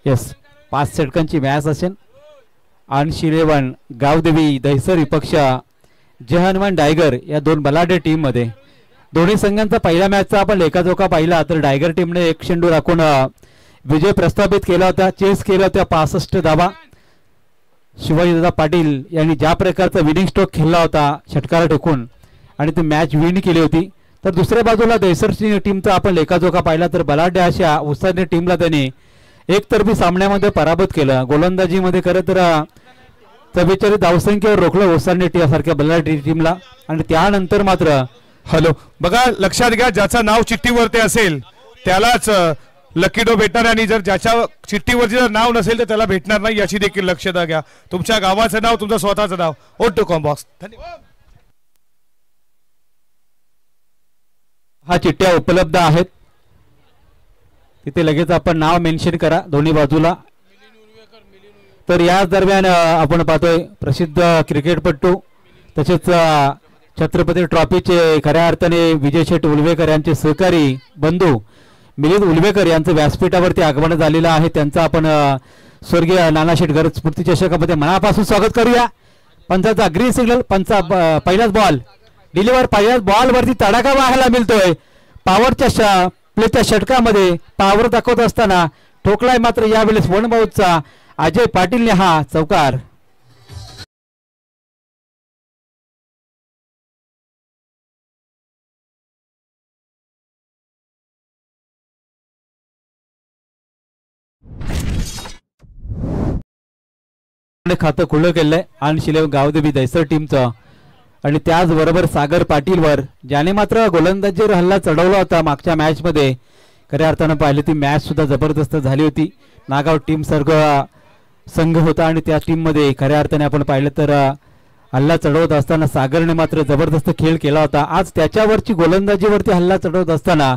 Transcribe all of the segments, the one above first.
Yes 5 षटकांची match असेल. आणि 11 गावदेवी दहिसर विपक्ष जय हनुमान डायगर या दोन बलाढ्य टीम मध्ये दोन्ही संघांचा पहिल्या मॅचचा आपण लेखाजोखा पाहिला तर डायगर टीमने 1 चेंडू राखून विजय प्रस्थापित केला होता. चेस केला होता 65 धावा. शिवाजीदादा पाटील यांनी ज्या प्रकारचा विनिंग स्ट्रोक खेळला होता षटकाला टेकून आणि ती मॅच विन केली होती. तर दुसऱ्या बाजूला दहिसर टीमचा आपण लेखाजोखा पाहिला तर बलाढ्य अशा उत्साही टीमला त्यांनी एकतर्फी सामन्यामध्ये पराभूत केलं. गोलंदाजीमध्ये खरं तर 44 धावसंख्येवर रोखलं ओसांनी सारख्या बलाढ्य टीमला. आणि त्यानंतर मात्र हॅलो बघा लक्षात घ्या ज्याचं नाव चिठ्ठीवरती असेल त्यालाच लकी ड्रॉ भेटणार आणि जर ज्याच्या चिठ्ठीवरती जर नाव नसेल तर त्याला भेटणार नाही याची देखील लक्षात घ्या. तुमच्या गावाचं नाव तुमचं स्वतःचं नाव O2 बॉक्स. धन्यवाद. हा चिठ्ठ्या उपलब्ध आहेत तिथे लगेच आपण नाव मेन्शन करा दोन्ही बाजूला. तर याच दरम्यान आपण पाहतोय प्रसिद्ध क्रिकेटपटू तसेच छत्रपती ट्रॉफीचे खऱ्या अर्थाने विजय शेठ उलवेकर यांचे सहकारी बंधू मिलिंद उलवेकर यांचं व्यासपीठावरती आगमन झालेलं आहे. त्यांचं आपण स्वर्गीय नानाशेठ घर स्मृती चषकामध्ये मनापासून स्वागत करूया. पंचाचा ग्रीन सिग्नल. पंचा पहिलाच बॉल डिलिव्हर. पहिल्याच बॉलवरती तडाखा पाहायला मिळतोय. पॉवरच्या प्लेच्या षटकामध्ये पॉवर दाखवत असताना ठोकलाय मात्र यावेळेस वनबाऊचा अजय पाटीलने हा चौकार. खातं खुलं केलंय आणि शिलेव गावदेवी दहिसर टीमचं. आणि त्याचबरोबर सागर पाटीलवर ज्याने मात्र गोलंदाजीवर हल्ला चढवला होता मागच्या मॅच मध्ये. खऱ्या अर्थानं पाहिलं ती मॅच सुद्धा जबरदस्त झाली होती. नागाव टीम संघ होता आणि त्या टीम मध्ये खऱ्या अर्थाने आपण पाहिलं तर हल्ला चढवत असताना सागरने मात्र जबरदस्त खेळ केला होता. आज त्याच्यावरची गोलंदाजीवरती हल्ला चढवत असताना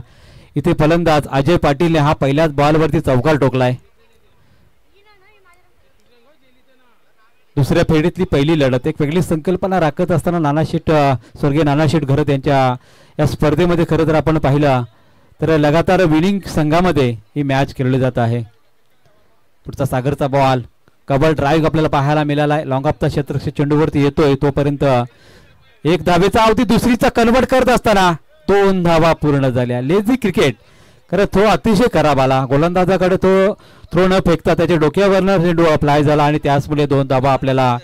इथे फलंदाज अजय पाटीलने हा पहिल्याच बॉलवरती चौकार ठोकलाय. दुसऱ्या फेरीतली पहिली लढत एक वेगळी संकल्पना राखत असताना नानाशेठ स्वर्गीय नानाशेठ घरत यांच्या या स्पर्धेमध्ये खरं तर आपण पाहिलं तर लगातार विनिंग संघामध्ये ही मॅच खेळली जात आहे. पुढचा सागरचा बॉल कबल ड्राईव्ह आपल्याला पाहायला मिळाला आहे. लॉंग ऑफचा क्षेत्र चेंडूवरती येतोय तोपर्यंत एक धावेचा अवधी दुसरीचा कन्वर्ट करत असताना 2 धावा पूर्ण झाल्या. लेझी क्रिकेट खरं थ्रो अतिशय खराब आला. गोलंदाजाकडे तो थ्रो न फेकता त्याच्या डोक्यावरनं चेंडू अप्लाय झाला आणि त्याचमुळे 2 धावा आपल्याला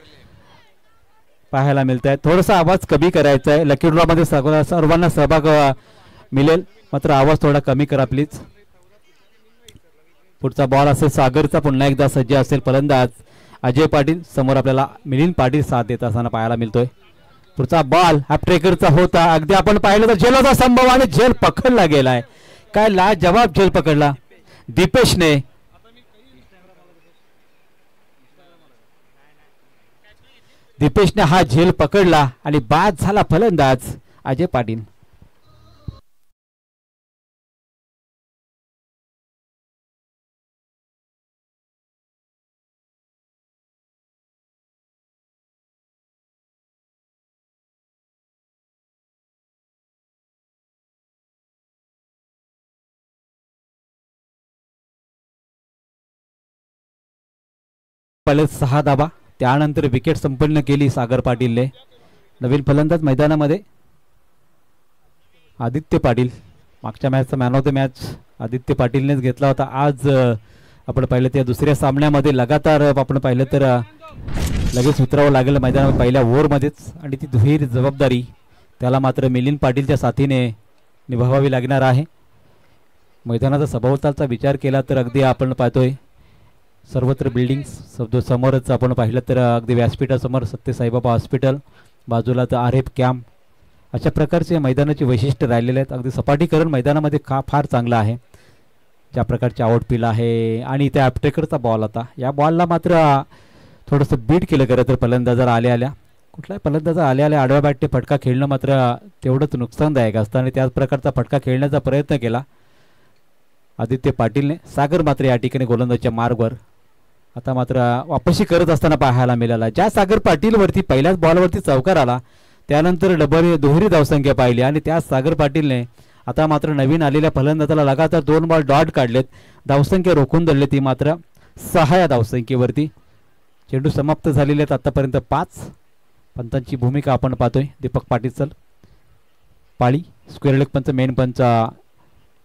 पाहायला मिळत आहेत. थोडासा आवाज कमी करायचा आहे. लकी ड्रॉ मध्ये सर्वांना सहभाग मिळेल मात्र आवाज थोडा कमी करा प्लीज. पुढचा बॉल असेल सागरचा. पुन्हा एकदा सज्ज असेल फलंदाज अजय पाटील. समोर आपल्याला मिलिंद पाटील साथ देत असताना पाहायला मिळतोय. पुढचा बॉल हा ट्रेकरचा होता. अगदी आपण पाहिलं तर झेलचा संभव आणि झेल पकडला गेलाय. काय लाजवाब झेल पकडला दीपेशने. दीपेशने हा झेल पकडला आणि बाद झाला फलंदाज अजय पाटील. पहिले 6 धाबा त्यानंतर विकेट संपन्न केली सागर पाटीलने. नवीन फलंदाज मैदानामध्ये आदित्य पाटील. मागच्या मॅचचा man of the match Aditya पाटीलनेच घेतला होता. आज आपण पाहिलं त्या दुसऱ्या सामन्यामध्ये लगातार आपण पाहिलं तर लगेच उतरावं लागेल मैदानामध्ये पहिल्या ओव्हरमध्येच आणि ती दुहेरी जबाबदारी त्याला मात्र मिलिंद पाटीलच्या साथीने निभावावी लागणार आहे. मैदानाचा सभोवतालचा विचार केला तर अगदी आपण पाहतोय सर्वत्र बिल्डिंग्स समोरच आपण पाहिलं तर अगदी व्यासपीठासमोर सत्यसाईबाबा हॉस्पिटल बाजूला तर आरेफ कॅम्प अशा प्रकारचे मैदानाची वैशिष्ट्य राहिलेले आहेत. अगदी सपाटीकरण मैदानामध्ये फार चांगलं आहे. ज्या प्रकारची आउटफील आहे आणि त्या ॲपटेकरचा बॉल होता. या बॉलला मात्र थोडंसं बीट केलं खरं तर फलंदाजाला आल्या कुठलाही फलंदाजा आल्या आडव्या बॅटने फटका खेळणं मात्र तेवढंच नुकसानदायक असतं आणि त्याच प्रकारचा फटका खेळण्याचा प्रयत्न केला आदित्य पाटीलने. सागर मात्र या ठिकाणी गोलंदाजीच्या मार्गवर आता मात्र वापसी करत असताना पाहायला मिळाला. ज्या सागर पाटीलवरती पहिल्याच बॉलवरती चौकार आला त्यानंतर दुहेरी धावसंख्या पाहिली आणि त्या सागर पाटीलने आता मात्र नवीन आलेल्या फलंदाजाला लगातार 2 बॉल डॉट काढलेत. धावसंख्या रोखून धरली ती मात्र 6 या धावसंख्येवरती. चेंडू समाप्त झालेले आहेत आतापर्यंत 5. पंतांची भूमिका आपण पाहतोय. दीपक पाटील सर, पाळी, स्क्वेअर लेग पंच, मेन पंच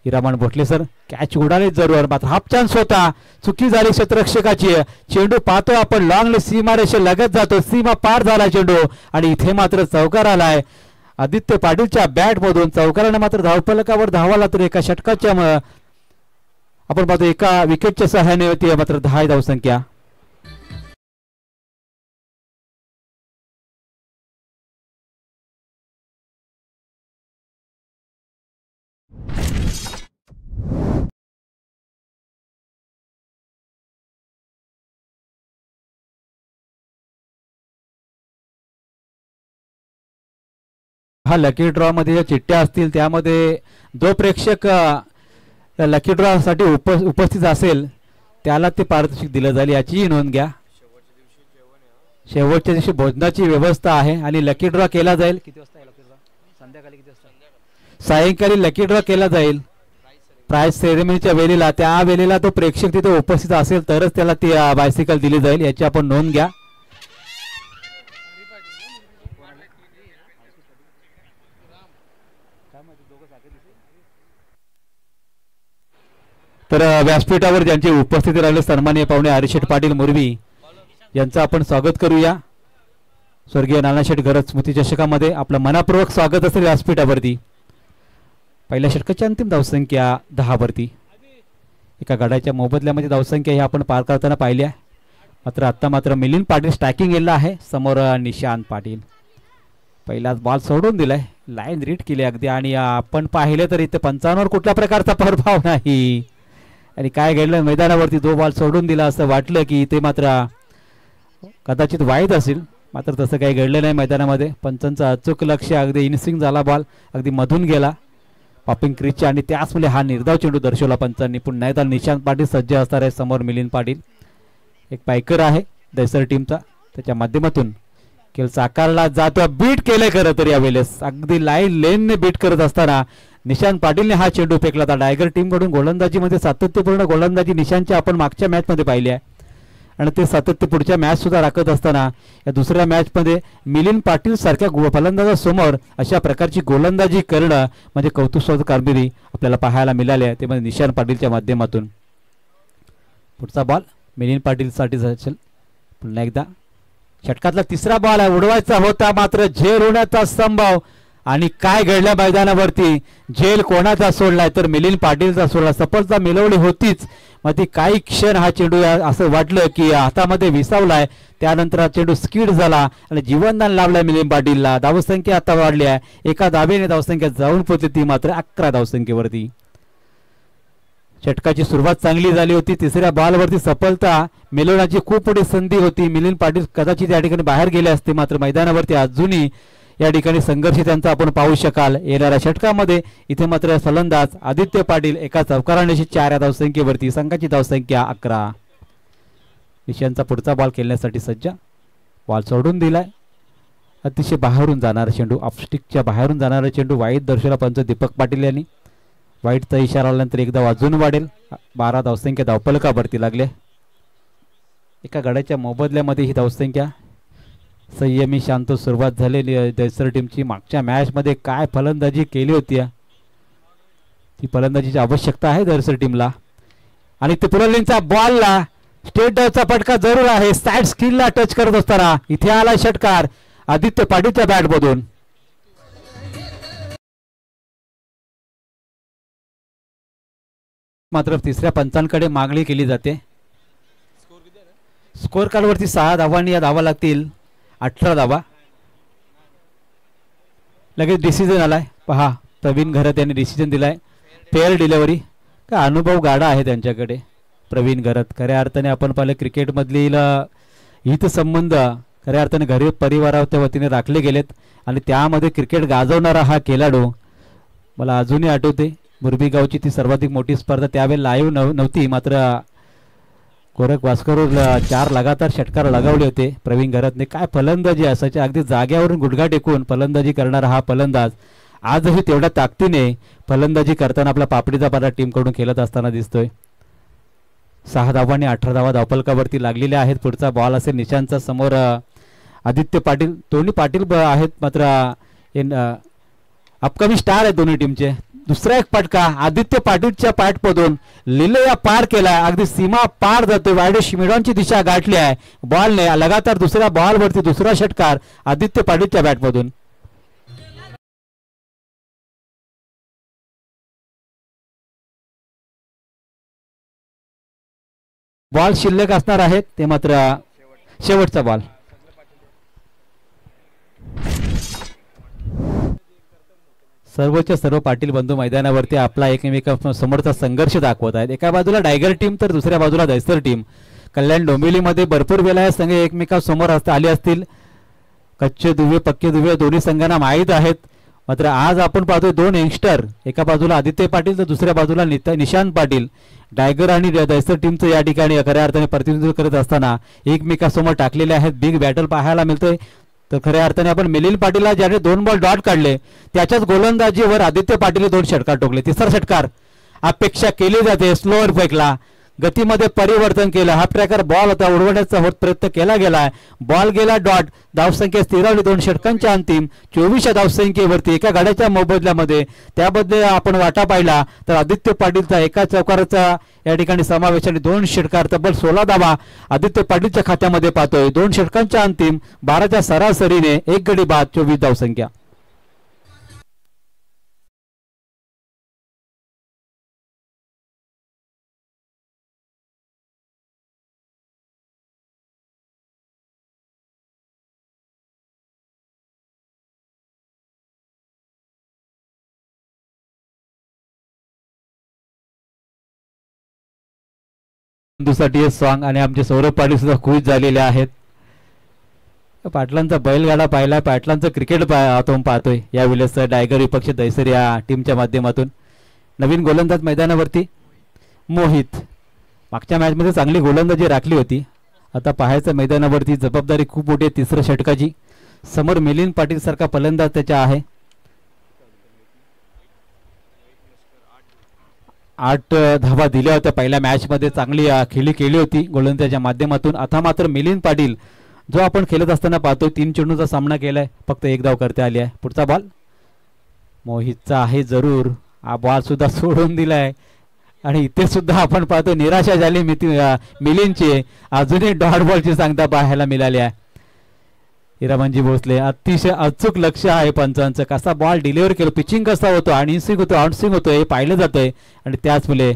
हिरामण भोसले सर. कॅच उडाले जरूर, मात्र हाफ चान्स होता, चुकी झाली क्षेत्ररक्षकाची. चेंडू पाहतोय आपण लॉंग सीमा रेषे लगत जातो, सीमा पार झाला चेंडू आणि इथे मात्र चौकार आलाय आदित्य पाटीलच्या बॅट मधून. चौकाराने मात्र धावफलकावर धावाला तर एका षटकाच्या आपण पाहतो एका विकेटच्या सहाय्याने होती मात्र 10 धावसंख्या. हा लकी ड्रॉ मध्ये ज्या चिठ्ठ्या असतील त्यामध्ये जो प्रेक्षक लकी ड्रॉ साठी उपस्थित असेल त्याला ते पारितोषिक दिलं जाईल याचीही नोंद घ्या. शेवटच्या दिवशी भोजनाची व्यवस्था आहे आणि लकी ड्रॉ केला जाईल. किती वाजता लकी ड्रॉ? संध्याकाळी किती वाजता? सायंकाळी लकी ड्रॉ केला जाईल प्राइज सेरेमनीच्या वेळेला. त्या वेळेला तो प्रेक्षक तिथे उपस्थित असेल तरच त्याला ती बायसिकल दिली जाईल याची आपण नोंद घ्या. तर व्यासपीठावर ज्यांची उपस्थिती राहिले सन्माननीय पाहुणे हरिशेठ पाटील मुरबी यांचं आपण स्वागत करूया. स्वर्गीय नानाशेठ गरज स्मृती चषकामध्ये आपलं मनापूर्वक स्वागत असेल व्यासपीठावरती. पहिल्या षटकाची अंतिम धावसंख्या 10 वरती. एका गडाच्या मोबदल्यामध्ये धावसंख्या ही आपण पार करताना पाहिली आहे. मात्र आता मात्र मिलिंद पाटील स्टॅकिंग गेला आहे, समोर निशांत पाटील. पहिलाच बॉल सोडून दिलाय, लाईन रीड केली अगदी आणि आपण पाहिले तर इथे 55वर कुठल्या प्रकारचा प्रभाव नाही. आणि काय घडलं मैदानावरती 2 बॉल सोडून दिला असं वाटलं की इथे मात्र कदाचित वाईट असेल, मात्र तसं काही घडलं नाही मैदानामध्ये. पंचांचं अचूक लक्ष, अगदी इनस्विंग झाला बॉल, अगदी मधून गेला पॉपिंग क्रीजच्या आणि त्याचमुळे हा निर्धाव चेंडू दर्शवला पंचांनी. पुन्हा एकदा निशांत पाटील सज्ज असणार आहे, समोर मिलिंद पाटील एक पायकर आहे दैसर टीमचा, त्याच्या माध्यमातून खेळ साकारला जातो. बीट केले खरं तर यावेळेस अगदी लाईन लेनने बीट करत असताना निशांत पाटीलने हा चेंडू फेकला होता. टायगर टीम कडून गोलंदाजीमध्ये सातत्यपूर्ण गोलंदाजी निशांतची आपण मागच्या मॅच मध्ये पाहिली आहे आणि ते सातत्य पुढच्या मॅच सुद्धा राखत असताना या दुसऱ्या मॅच मध्ये मिलिंद पाटील सारख्या फलंदाजासमोर अशा प्रकारची गोलंदाजी करणं म्हणजे कौतुकास्पद कामगिरी आपल्याला पाहायला मिळाली आहे, ते म्हणजे निशांत पाटीलच्या माध्यमातून. पुढचा बॉल मिलिंद पाटील साठी असेल. पुन्हा एकदा षटकातला तिसरा बॉल आहे, उडवायचा होता मात्र झेल होण्याचा संभव. आणि काय घडलं मैदानावरती, झेल कोणाचा सोडलाय तर मिलिंद पाटीलचा सोडला. सफलता मिळवली होतीच, मग ती काही क्षण हा चेंडू असं वाटलं की हातामध्ये विसावलाय, त्यानंतर हा चेंडू स्किड झाला आणि जीवनदान लावलाय मिलिंद पाटीलला. धावसंख्या आता वाढली आहे, एका धावेने धावसंख्या जाऊन पोहोचली ती मात्र 11 धावसंख्येवरती. षटकाची सुरुवात चांगली झाली होती, तिसऱ्या बॉलवरती सफलता मिळवण्याची खूप मोठी संधी होती. मिलिंद पाटील कदाचित या ठिकाणी बाहेर गेले असते, मात्र मैदानावरती अजूनही या ठिकाणी संघर्ष त्यांचा आपण पाहू शकाल. येणाऱ्या षटकामध्ये इथे मात्र फलंदाज आदित्य पाटील एका चौकाराने 4 या धावसंख्येवरती. संघाची धावसंख्या 11. निशांतचा पुढचा बॉल खेळण्यासाठी सज्ज, बॉल सोडून दिलाय. अतिशय बाहेरून जाणारा चेंडू, ऑफस्टिकच्या बाहेरून जाणारा चेंडू वाईट दर्शवला पंच दीपक पाटील यांनी. वाईटचा इशारा आल्यानंतर एकदा वाजून वाढेल. 12 धावसंख्या धावफलकावरती लागले. एका गड्याच्या मोबदल्यामध्ये ही धावसंख्या संयमी शांत सुरुवात झालेली दैसर टीमची. मागच्या मॅच मध्ये काय फलंदाजी केली होती, ती फलंदाजीची आवश्यकता आहे दैसर टीमला. आणि ते पुरलींचा बॉलला स्टेट डावचा फटका जरूर आहे, साइड स्किलला टच करत असताना इथे आला षटकार आदित्य पाटीलच्या बॅट मधून. मात्र तिसऱ्या पंचांकडे मागणी केली जाते. स्कोर कार्ड वरती 6 धावांनी या धावा लागतील, 18 धावा. लगेच डिसिजन आलाय, पहा प्रवीण घरत यांनी डिसिजन दिलाय. फेअर डिलिव्हरी, का अनुभव गाडा आहे त्यांच्याकडे प्रवीण घरत. खऱ्या अर्थाने आपण पाहिलं क्रिकेट मधील हितसंबंध खऱ्या अर्थाने घरी परिवाराच्या वतीने राखले गेलेत आणि त्यामध्ये क्रिकेट गाजवणारा हा खेळाडू मला अजूनही आठवते. मुरबी गावची ती सर्वाधिक मोठी स्पर्धा त्यावेळी लाईव्ह नव्हती, मात्र गोरख वास्कर 4 लगातार षटकार लगावले होते प्रवीण घरतने. काय फलंदाजी असायची, अगदी जाग्यावरून गुडघा टेकून फलंदाजी करणारा हा फलंदाज आजही तेवढ्या ताकदीने फलंदाजी करताना आपला पापडीचा पारा टीम कडून खेळत असताना दिसतोय. 6 धावांनी 18 धावा धावफलकावरती लागलेल्या आहेत. पुढचा बॉल असेल निशांतचा. समोर आदित्य पाटील, दोन्ही पाटील आहेत मात्र अपकमिंग स्टार आहेत दोन्ही टीमचे. दुसरा एक फटका आदित्य पाटीलच्या पॅटमधून लिलया पार केला, अगदी सीमा पार जातोय. वायडेश मिडॉनची दिशा गाठली आहे बॉलने. लगातार दुसऱ्या बॉलवरती दुसरा षटकार आदित्य पाटीलच्या बॅटमधून. बॉल शिल्लक असणार आहेत ते मात्र शेवटचा बॉल. सर्वच्या सर्व पाटील बंधू मैदानावरती आपला एकमेका समोरचा संघर्ष दाखवत आहेत. एका बाजूला टायगर टीम तर दुसऱ्या बाजूला दैसर टीम. कल्याण डोंबिवलीमध्ये भरपूर वेळा हे संघ एकमेकांसमोर आले असतील. कच्चे दुवे पक्के दुवे दोन्ही संघांना माहीत आहेत. मात्र आज आपण पाहतोय दोन यंगस्टर, एका बाजूला आदित्य पाटील तर दुसऱ्या बाजूला निशांत पाटील. टायगर आणि दैसर टीमचं या ठिकाणी खऱ्या अर्थाने प्रतिनिधित्व करत असताना एकमेकांसमोर टाकलेले आहेत. बिग बॅटल पाहायला मिळतोय. तर खऱ्या अर्थाने आपण मिलिंद पाटीलला ज्याने 2 बॉल डॉट काढले त्याच्याच गोलंदाजीवर आदित्य पाटील 2 षटकार टोकले. तिसरा षटकार अपेक्षा केली जाते, स्लोअर फेकला, गतीमध्ये परिवर्तन केलं. हा प्रकार बॉल होता, उडवण्याचा प्रयत्न केला गेलाय. बॉल गेला डॉट. धावसंख्या स्थिरावली 2 षटकांच्या अंतिम 24 धावसंख्येवरती एका गाड्याच्या मोबदल्यामध्ये. त्याबद्दल आपण वाटा पाहिला तर आदित्य पाटीलचा एका चौकाराचा या ठिकाणी समावेश आणि 2 षटकार तब्बल 16 धावा आदित्य पाटीलच्या खात्यामध्ये पाहतोय. 2 षटकांच्या अंतिम 12च्या सरासरीने 1 गडी बाद 24 धावसंख्या. साठी हे सॉंग आणि आमचे सौरभ पाटील सुद्धा खुश झालेले आहेत. पाटलांचा बैलगाडा पाहिला, पाटलांचं क्रिकेट आपण पाहतोय यावेळेस टायगर विपक्ष दैसर या टीमच्या माध्यमातून. नवीन गोलंदाज मैदानावरती मोहित. मागच्या मॅचमध्ये चांगली गोलंदाजी राखली होती. आता पाहायचं मैदानावरती जबाबदारी खूप मोठी आहे तिसऱ्या षटकाची. समोर मिलिंद पाटील सारखा फलंदाज त्याच्या आहे. 8 धावा दिल्या होत्या पहिल्या मॅच मध्ये. चांगली खेळी केली होती गोलंदाजाच्या माध्यमातून. आता मात्र मिलिंद पाटील जो आपण खेळत असताना पाहतोय 3 चेंडूचा सामना केलाय, फक्त 1 धाव करता आली आहे. पुढचा बॉल मोहितचा आहे जरूर. हा बॉल सुद्धा सोडून दिलाय आणि इथे सुद्धा आपण पाहतो निराशा झाली मिलिंदची. अजूनही डॉट बॉलची सांगता पाहायला मिळाली आहे. हिरामनजी भोसले अतिशय अचूक लक्ष आहे पंचांचं. कसा बॉल डिलिव्हर केलं, पिचिंग कसा होतो, आणि स्विंग होतो, आउट स्विंग होतो हे पाहिलं जातंय. आणि त्याच मुले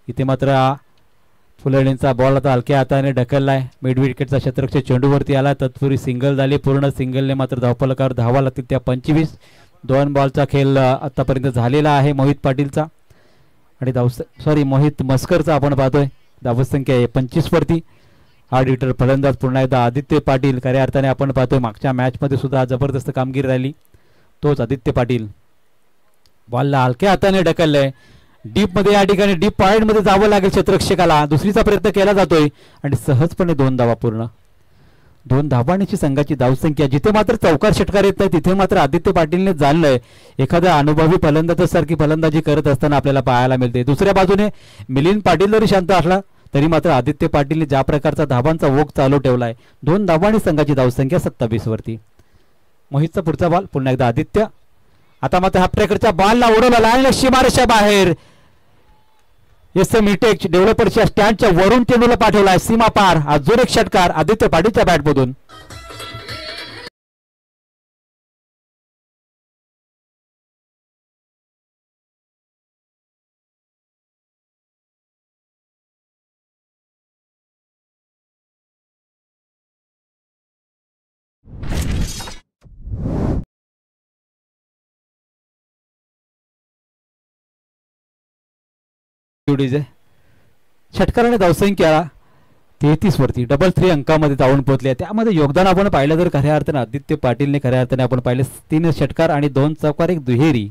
इथे मात्र फुलणींचा बॉल आता हलक्या हाताने ढकललाय. मिड विकेटचा क्षेत्ररक्षक चेंडूवरती आला. तत्पूर्वी सिंगल झाली. पूर्ण सिंगलने मात्र धावफलकावर धावा लागतील त्या 25. 2 बॉलचा खेळ आतापर्यंत झालेला आहे मोहित पाटीलचा आणि मोहित मस्करचा आपण पाहतोय. धावसंख्या आहे 25 वरती. हा डिटर फलंदाज पुन्हा एकदा आदित्य पाटील. खऱ्या अर्थाने आपण पाहतोय मागच्या मॅच मध्ये सुद्धा जबरदस्त कामगिरी राहिली. तोच आदित्य पाटील. बॉलला हलक्या हाताने ढकललंय. डीप मध्ये या ठिकाणी डीप पॉइंट मध्ये जावं लागेल क्षेत्ररक्षकाला. दुसरीचा प्रयत्न केला जातोय आणि सहजपणे 2 धावा पूर्ण. 2 धावांची संघाची धावसंख्या. जिथे मात्र चौकार षटकार येत नाही तिथे मात्र आदित्य पाटीलने जाणलंय. एखाद्या अनुभवी फलंदाजासारखी फलंदाजी करत असताना आपल्याला पाहायला मिळते. दुसऱ्या बाजूने मिलिंद पाटील जरी शांत असला तरी मात्र आदित्य पाटीलने ज्या प्रकारचा धावांचा ओघ चालू ठेवलाय. 2 धावांनी संघाची धावसंख्या 27 वरती. मोहितचा पुढचा बॉल पुन्हा एकदा आदित्य. आता मात्र हा प्रकारच्या बॉलला उडवला लाईन सीमारेषा बाहेर. मिटेक डेव्हलपरच्या स्टँडच्या वरून चेंडूला पाठवलाय सीमा पार. अजून एक षटकार आदित्य पाटीलच्या बॅटमधून. षटकाराने धावसंख्या 33 वरती 3 अंकामध्ये जाऊन पोहोचले. त्यामध्ये योगदान आपण पाहिलं तर खऱ्या अर्थाने आदित्य पाटीलने खऱ्या अर्थाने आपण पाहिले 3 षटकार आणि 2 चौकार 1 दुहेरी.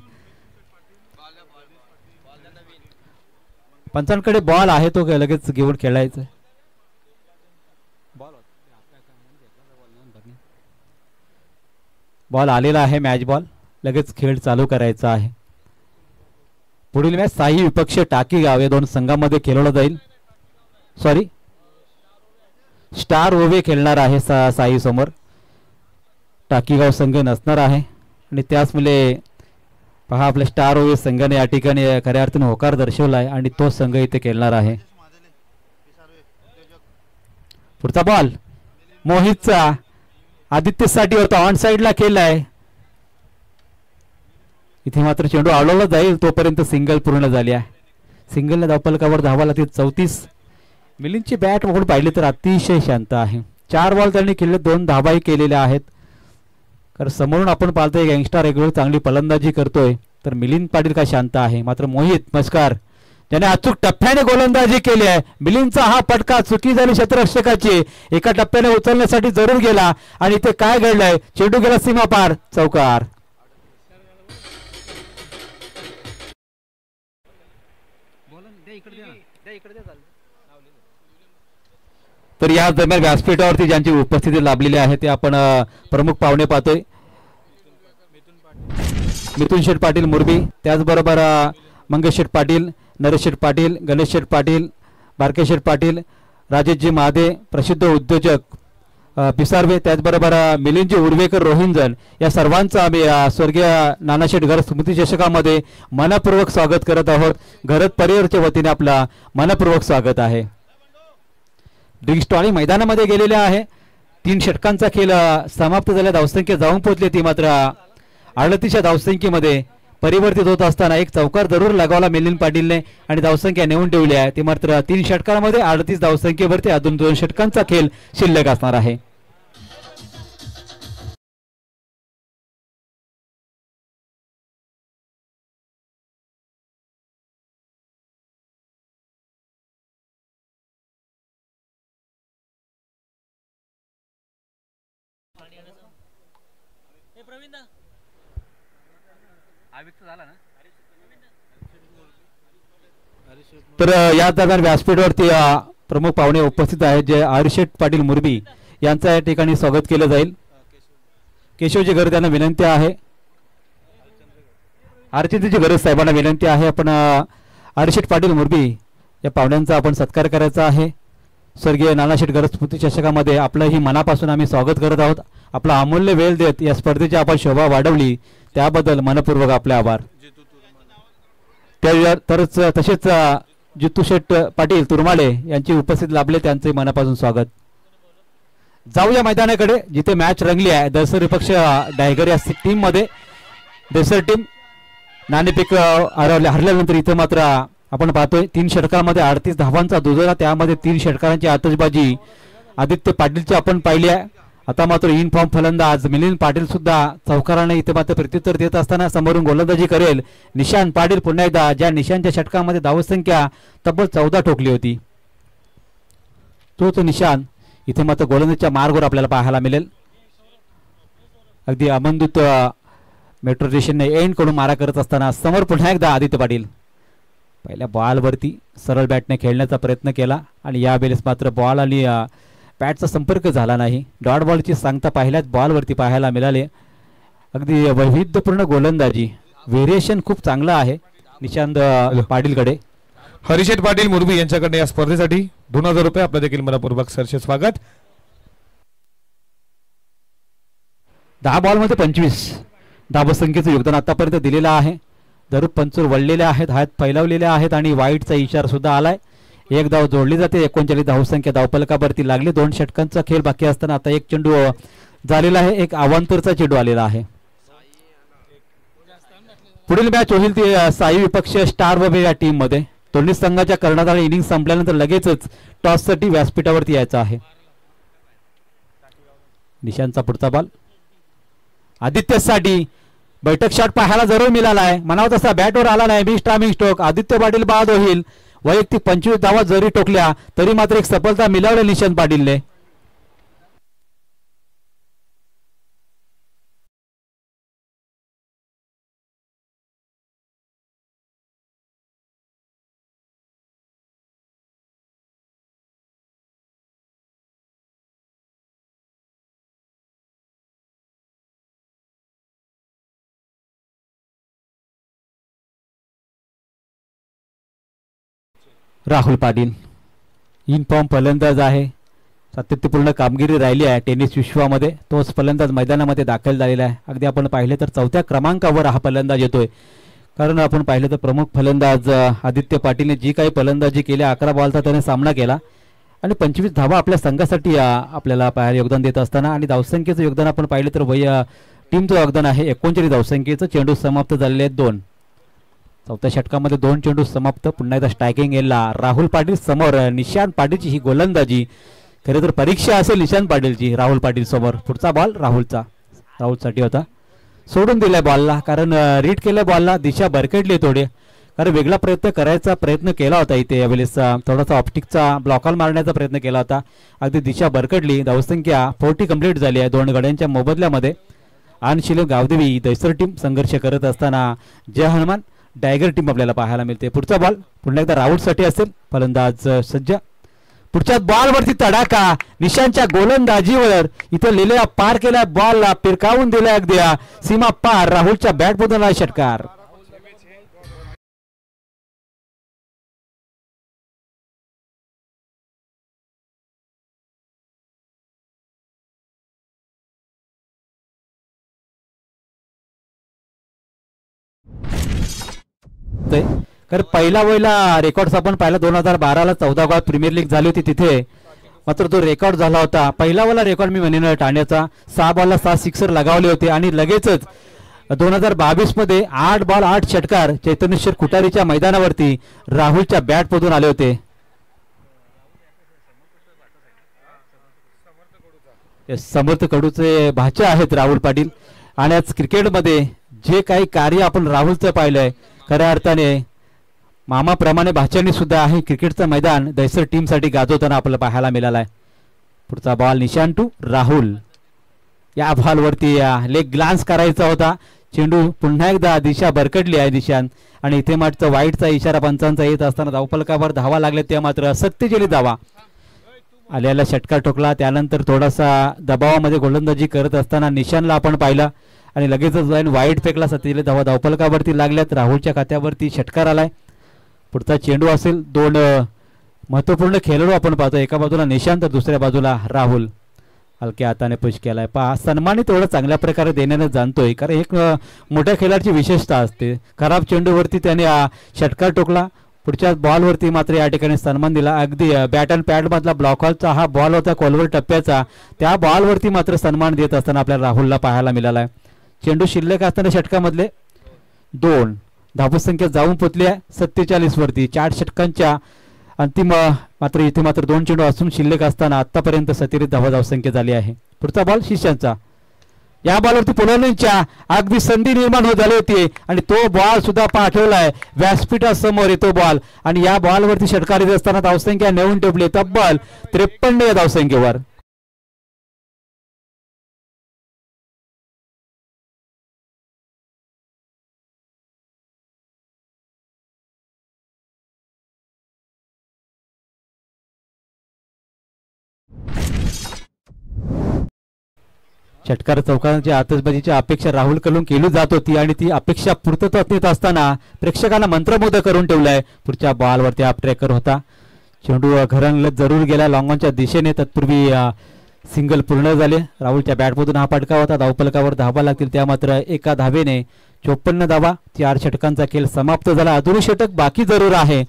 पंचांकडे बॉल आहे तो लगेच घेऊन खेळायचं. बॉल आलेला आहे मॅच बॉल. लगेच खेळ चालू करायचा आहे. पुढील मॅच साई विपक्ष टाकी गाव या 2 संघांमध्ये खेळवला जाईल. सॉरी स्टार ओवे खेळणार आहे साई समोर. टाकीगाव संघ नसणार आहे आणि त्याच मुले पहा आपल्या स्टार ओवे संघाने या ठिकाणी खऱ्या अर्थाने होकार दर्शवला आहे आणि तो संघ इथे खेळणार आहे. पुढचा बॉल मोहितचा आदित्यसाठी होता, ऑन साइडला केलाय. इथे मात्र चेंडू आळवला जाईल तोपर्यंत सिंगल पूर्ण झाली आहे. सिंगलने धावफलकावर धावाला ती 34. मिलिंदची बॅट बघून पाहिली तर अतिशय शांत आहे. 4 बॉल त्यांनी खेळले, 2 धाबाही केलेल्या आहेत. कारण समोरून आपण पाहतोय गँगस्टर रेग्युलर चांगली फलंदाजी करतोय तर मिलिंद पाटील काय शांत आहे. मात्र मोहित मस्कार ज्याने अचूक टप्प्याने गोलंदाजी केली आहे. मिलिंदचा हा पटका चुकी झाली क्षेत्ररक्षकाची, एका टप्प्याने उचलण्यासाठी जरूर गेला आणि इथे काय घडलंय, चेंडू गेला सीमा पार, चौकार. तर या दरम्यान व्यासपीठावरती ज्यांची उपस्थिती लाभलेली आहे ते आपण प्रमुख पाहुणे पाहतोय. मिथुन शेठ पाटील मुरबी, त्याचबरोबर मंगेश शेठ पाटील, नरेश शेठ पाटील, गणेश शेठ पाटील, बारके शेठ पाटील, राजेशजी महादे, प्रसिद्ध उद्योजक पिसारवे, त्याचबरोबर मिलिंदजी उर्वेकर रोहिंजन, या सर्वांचं आम्ही स्वर्गीय नानाशेठ घरत स्मृती चषकामध्ये मनपूर्वक स्वागत करत आहोत. घरत परिवारच्या वतीने आपला मनपूर्वक स्वागत आहे. ड्रिंक्स मैदानामध्ये गेलेले आहे. 3 षटकांचा खेळ समाप्त झाल्या, धावसंख्या जाऊन पोहोचली ती मात्र 38च्या धावसंख्येमध्ये परिवर्तित होत असताना एक चौकार जरूर लगावला मिलिंद पाटीलने आणि धावसंख्या नेऊन ठेवली आहे. ती मात्र 3 षटकांमध्ये 38 धावसंख्येवरती अजून 2 षटकांचा खेळ शिल्लक असणार आहे. तर या दरम्यान व्यासपीठावरती प्रमुख पाहुणे उपस्थित आहेत जे आरिशेठ पाटील मुरबी यांचं या ठिकाणी स्वागत केलं जाईल. केशवजी गरज यांना विनंती आहे, आरचंद्रजी गरज साहेबांना विनंती आहे, आपण आरिशेठ पाटील मुरबी या पाहुण्यांचा आपण सत्कार करायचा आहे. स्वर्गीय नानाशेठ गरज स्मृती चषकामध्ये आपलंही मनापासून आम्ही स्वागत करत आहोत. आपला अमूल्य वेळ देत या स्पर्धेची आपण शोभा वाढवली त्याबद्दल मनपूर्वक आपले आभार. तरच तसेच जितू शेठ पाटील तुरमाळे यांची उपस्थित लाभले, त्यांचे मनापासून स्वागत. जाऊया मैदानाकडे जिथे मॅच रंगली आहे. दसर विपक्ष डायगर या टीम मध्ये दसर टीम नाणेफेक हरल्यानंतर इथं मात्र आपण पाहतोय 3 षटकांमध्ये 38 धावांचा दुजोरा, त्यामध्ये 3 षटकांची आतषबाजी आदित्य पाटीलची आपण पाहिली आहे. आता मात्र इन फॉर्म फलंदाज मिलिंद पाटील सुद्धा चौकाराने इथे मात्र प्रत्युत्तर देत असताना समोरून गोलंदाजी करेल निशांत पाटील पुन्हा एकदा, ज्या निशांतच्या षटकामध्ये धावसंख्या तब्बल 14 ठोकली होती. तोच निशांत इथे मात्र गोलंदाजीच्या मार्गावर आपल्याला पाहायला मिळेल. अगदी अमनदूत मेट्रो स्टेशनने एंड कडून मारा करत असताना समोर पुन्हा एकदा आदित्य पाटील पहिल्या बॉलवरती सरळ बॅटने खेळण्याचा प्रयत्न केला आणि यावेळेस मात्र बॉल आणि बॅटचा संपर्क झाला नाही. डॉट बॉलची सांगता पहिल्याच बॉलवरती पाहायला मिळाले. अगदी वैविध्यपूर्ण गोलंदाजी, व्हेरिएशन खूप चांगलं आहे निशांत पाटीलकडे. हरिशेठ पाटील मुरबी यांच्याकडे या स्पर्धेसाठी 2000 रुपये आपलं देखील मनपूर्वक सरचे स्वागत. 10 बॉलमध्ये 25 धावसंख्येचं योगदान आतापर्यंत दिलेलं आहे. जरूर पंचूर वळलेले आहेत, हात फैलावलेले आहेत आणि वाईटचा इशारा सुद्धा आलाय. एक धाव जोडली जाते. 39 धावसंख्या धावफलकावरती लागली. 2 षटकांचा खेळ बाकी असताना आता एक चेंडू झालेला आहे, एक अवांतरचा चेंडू आलेला आहे. पुढील मॅच होईल ती साई विपक्ष स्टार वबे या टीम मध्ये. दोन्ही संघाच्या कर्णधार इनिंग संपल्यानंतर लगेचच टॉससाठी व्यासपीठावरती यायचं आहे. निशांतचा पुढचा बॉल आदित्यसाठी बैठक शॉट पाहायला जरूर मिळाला आहे. म्हणावं तसा बॅटवर आला नाही. Big timing stroke Aditya Patil बाद होईल. वैयक्तिक 25 धावा जरी टोकल्या तरी मात्र एक सफलता मिळवली निशांत पाटीलने. राहुल पाटील इन फॉर्म फलंदाज आहे, सातत्यपूर्ण कामगिरी राहिली आहे टेनिस विश्वामध्ये. तोच फलंदाज मैदानामध्ये दाखल झालेला आहे. अगदी आपण पाहिले तर 4थ्या क्रमांकावर हा फलंदाज येतोय. कारण आपण पाहिलं तर प्रमुख फलंदाज आदित्य पाटीलने जी काही फलंदाजी केली 11 बॉलचा त्याने सामना केला आणि 25 धावा आपल्या संघासाठी आपल्याला पाहायला योगदान देत असताना आणि धावसंख्येचं योगदान आपण पाहिलं तर टीमचं योगदान आहे 39 धावसंख्येचं. चेंडू समाप्त झालेले आहेत 2. 4थ्या षटकामध्ये 2 चेंडू समाप्त. पुन्हा एकदा स्ट्रायकिंग एलला राहुल पाटील समोर. निशांत पाटीलची ही गोलंदाजी खरे तर परीक्षा असेल निशांत पाटीलची. राहुल पाटील समोर. पुढचा बॉल राहुलसाठी होता. सोडून दिलाय बॉलला कारण रीड केल्या बॉलला दिशा भरकटली थोडी. कारण वेगळा प्रयत्न केला होता इथे यावेळेस. थोडासा ऑप्टिकचा ब्लॉकॉल मारण्याचा प्रयत्न केला होता. अगदी दिशा भरकटली. धावसंख्या 40 कंप्लीट झाली आहे 2 गड्यांच्या मोबदल्यामध्ये. आणि गावदेवी दैसर टीम संघर्ष करत असताना जय हनुमान टायगर टीम आपल्याला पाहायला मिळते. पुढचा बॉल पुन्हा एकदा राहुलसाठी असेल. फलंदाज सज्ज. पुढच्या बॉलवरती तडाखा निशांतच्या गोलंदाजीवर. इथे लिहिलेला पार केला बॉलला पिरकावून दिला अगदी सीमा पार. राहुलच्या बॅट मधून षटकार. कारण पहिला वयला रेकॉर्ड आपण पाहिला 2012ला 14 गॉल प्रीमियर लीग झाली होती तिथे मात्र तो रेकॉर्ड झाला होता. पहिला वाला रेकॉर्ड मी म्हणेन ठाण्याचा. 6 बॉलला 6 सिक्सर लगावले होते आणि लगेचच 2022 मध्ये 8 बॉल 8 षटकार चैतन्येश्वर कुटारीच्या मैदानावरती राहुलच्या बॅट मधून आले होते. समर्थ कडूचे भाचे आहेत राहुल पाटील. आणि आज क्रिकेटमध्ये जे काही कार्य आपण राहुलचं पाहिलंय खऱ्या अर्थाने मामाप्रमाणे भाच्यांनी सुद्धा आहे क्रिकेटचं मैदान दैसर टीमसाठी गाजवताना आपल्याला पाहायला मिळाला आहे. पुढचा बॉल निशांत टू राहुल. या बॉलवरती लेग ग्लान्स करायचा होता. चेंडू पुन्हा एकदा दिशा भरकटली आहे निशांत आणि इथे मात्र वाईटचा इशारा पंचांचा येत असताना धावफलकावर धावा लागले ते मात्र सत्यजेली धावा. आल्याला षटकार ठोकला. त्यानंतर थोडासा दबावामध्ये गोलंदाजी करत असताना निशांतला आपण पाहिलं आणि लगेचच जाऊन वाईट फेकला. सत्यजेली धावा धावफलकावरती लागल्यात. राहुलच्या खात्यावरती षटकार आलाय. पुढचा चेंडू असेल. 2 महत्वपूर्ण खेळाडू आपण पाहतो. एका बाजूला निशांत तर दुसऱ्या बाजूला राहुल. हलक्या हाताने पुश केलाय. सन्मानित थोडं चांगल्या प्रकारे देण्याने जाणतोय कारण एक मोठ्या खेळाडूची विशेषता असते. खराब चेंडूवरती त्याने षटकार टोकला. पुढच्या बॉलवरती मात्र या ठिकाणी सन्मान दिला. अगदी बॅट अँड पॅड मधला ब्लॉक हॉलचा हा बॉल होता कोलवर टप्प्याचा. त्या बॉलवरती मात्र सन्मान देत असताना आपल्याला राहुलला पाहायला मिळालाय. चेंडू शिल्लक असताना षटकामधले 2 धावसंख्या जाऊन पोचली आहे 47 वरती. 4 षटकांच्या अंतिम मात्र इथे मात्र 2 चेंडू असून शिल्लक असताना आतापर्यंत 37 धावसंख्या झाली आहे. पुढचा बॉल शिष्यांचा. या बॉलवरती पुनर्नीच्या अगदी संधी निर्माण होत झाली होती आणि तो बॉल सुद्धा पाठवलाय व्यासपीठासमोर येतो बॉल आणि या बॉलवरती षटकार येत असताना धावसंख्या नेऊन ठेवली तब्बल 53 या धावसंख्येवर. षटकार चौकारांच्या आतषबाजीची अपेक्षा राहुल कडून केली जात होती आणि ती अपेक्षा पूर्तता येत असताना प्रेक्षकांना मंत्रमुग्ध करून ठेवलाय. पुढच्या बॉलवरती आप ट्रॅकर होता. चेंडू घरंगलत जरूर गेला लॉंगॉनच्या दिशेने. तत्पूर्वी सिंगल पूर्ण झाले. राहुलच्या बॅटमधून हा फटका होता. धावफलकावर धावा लागतील त्या मात्र एका धावेने 54 धावा. 4 षटकांचा खेळ समाप्त झाला. अजूनही षटक बाकी जरूर आहे.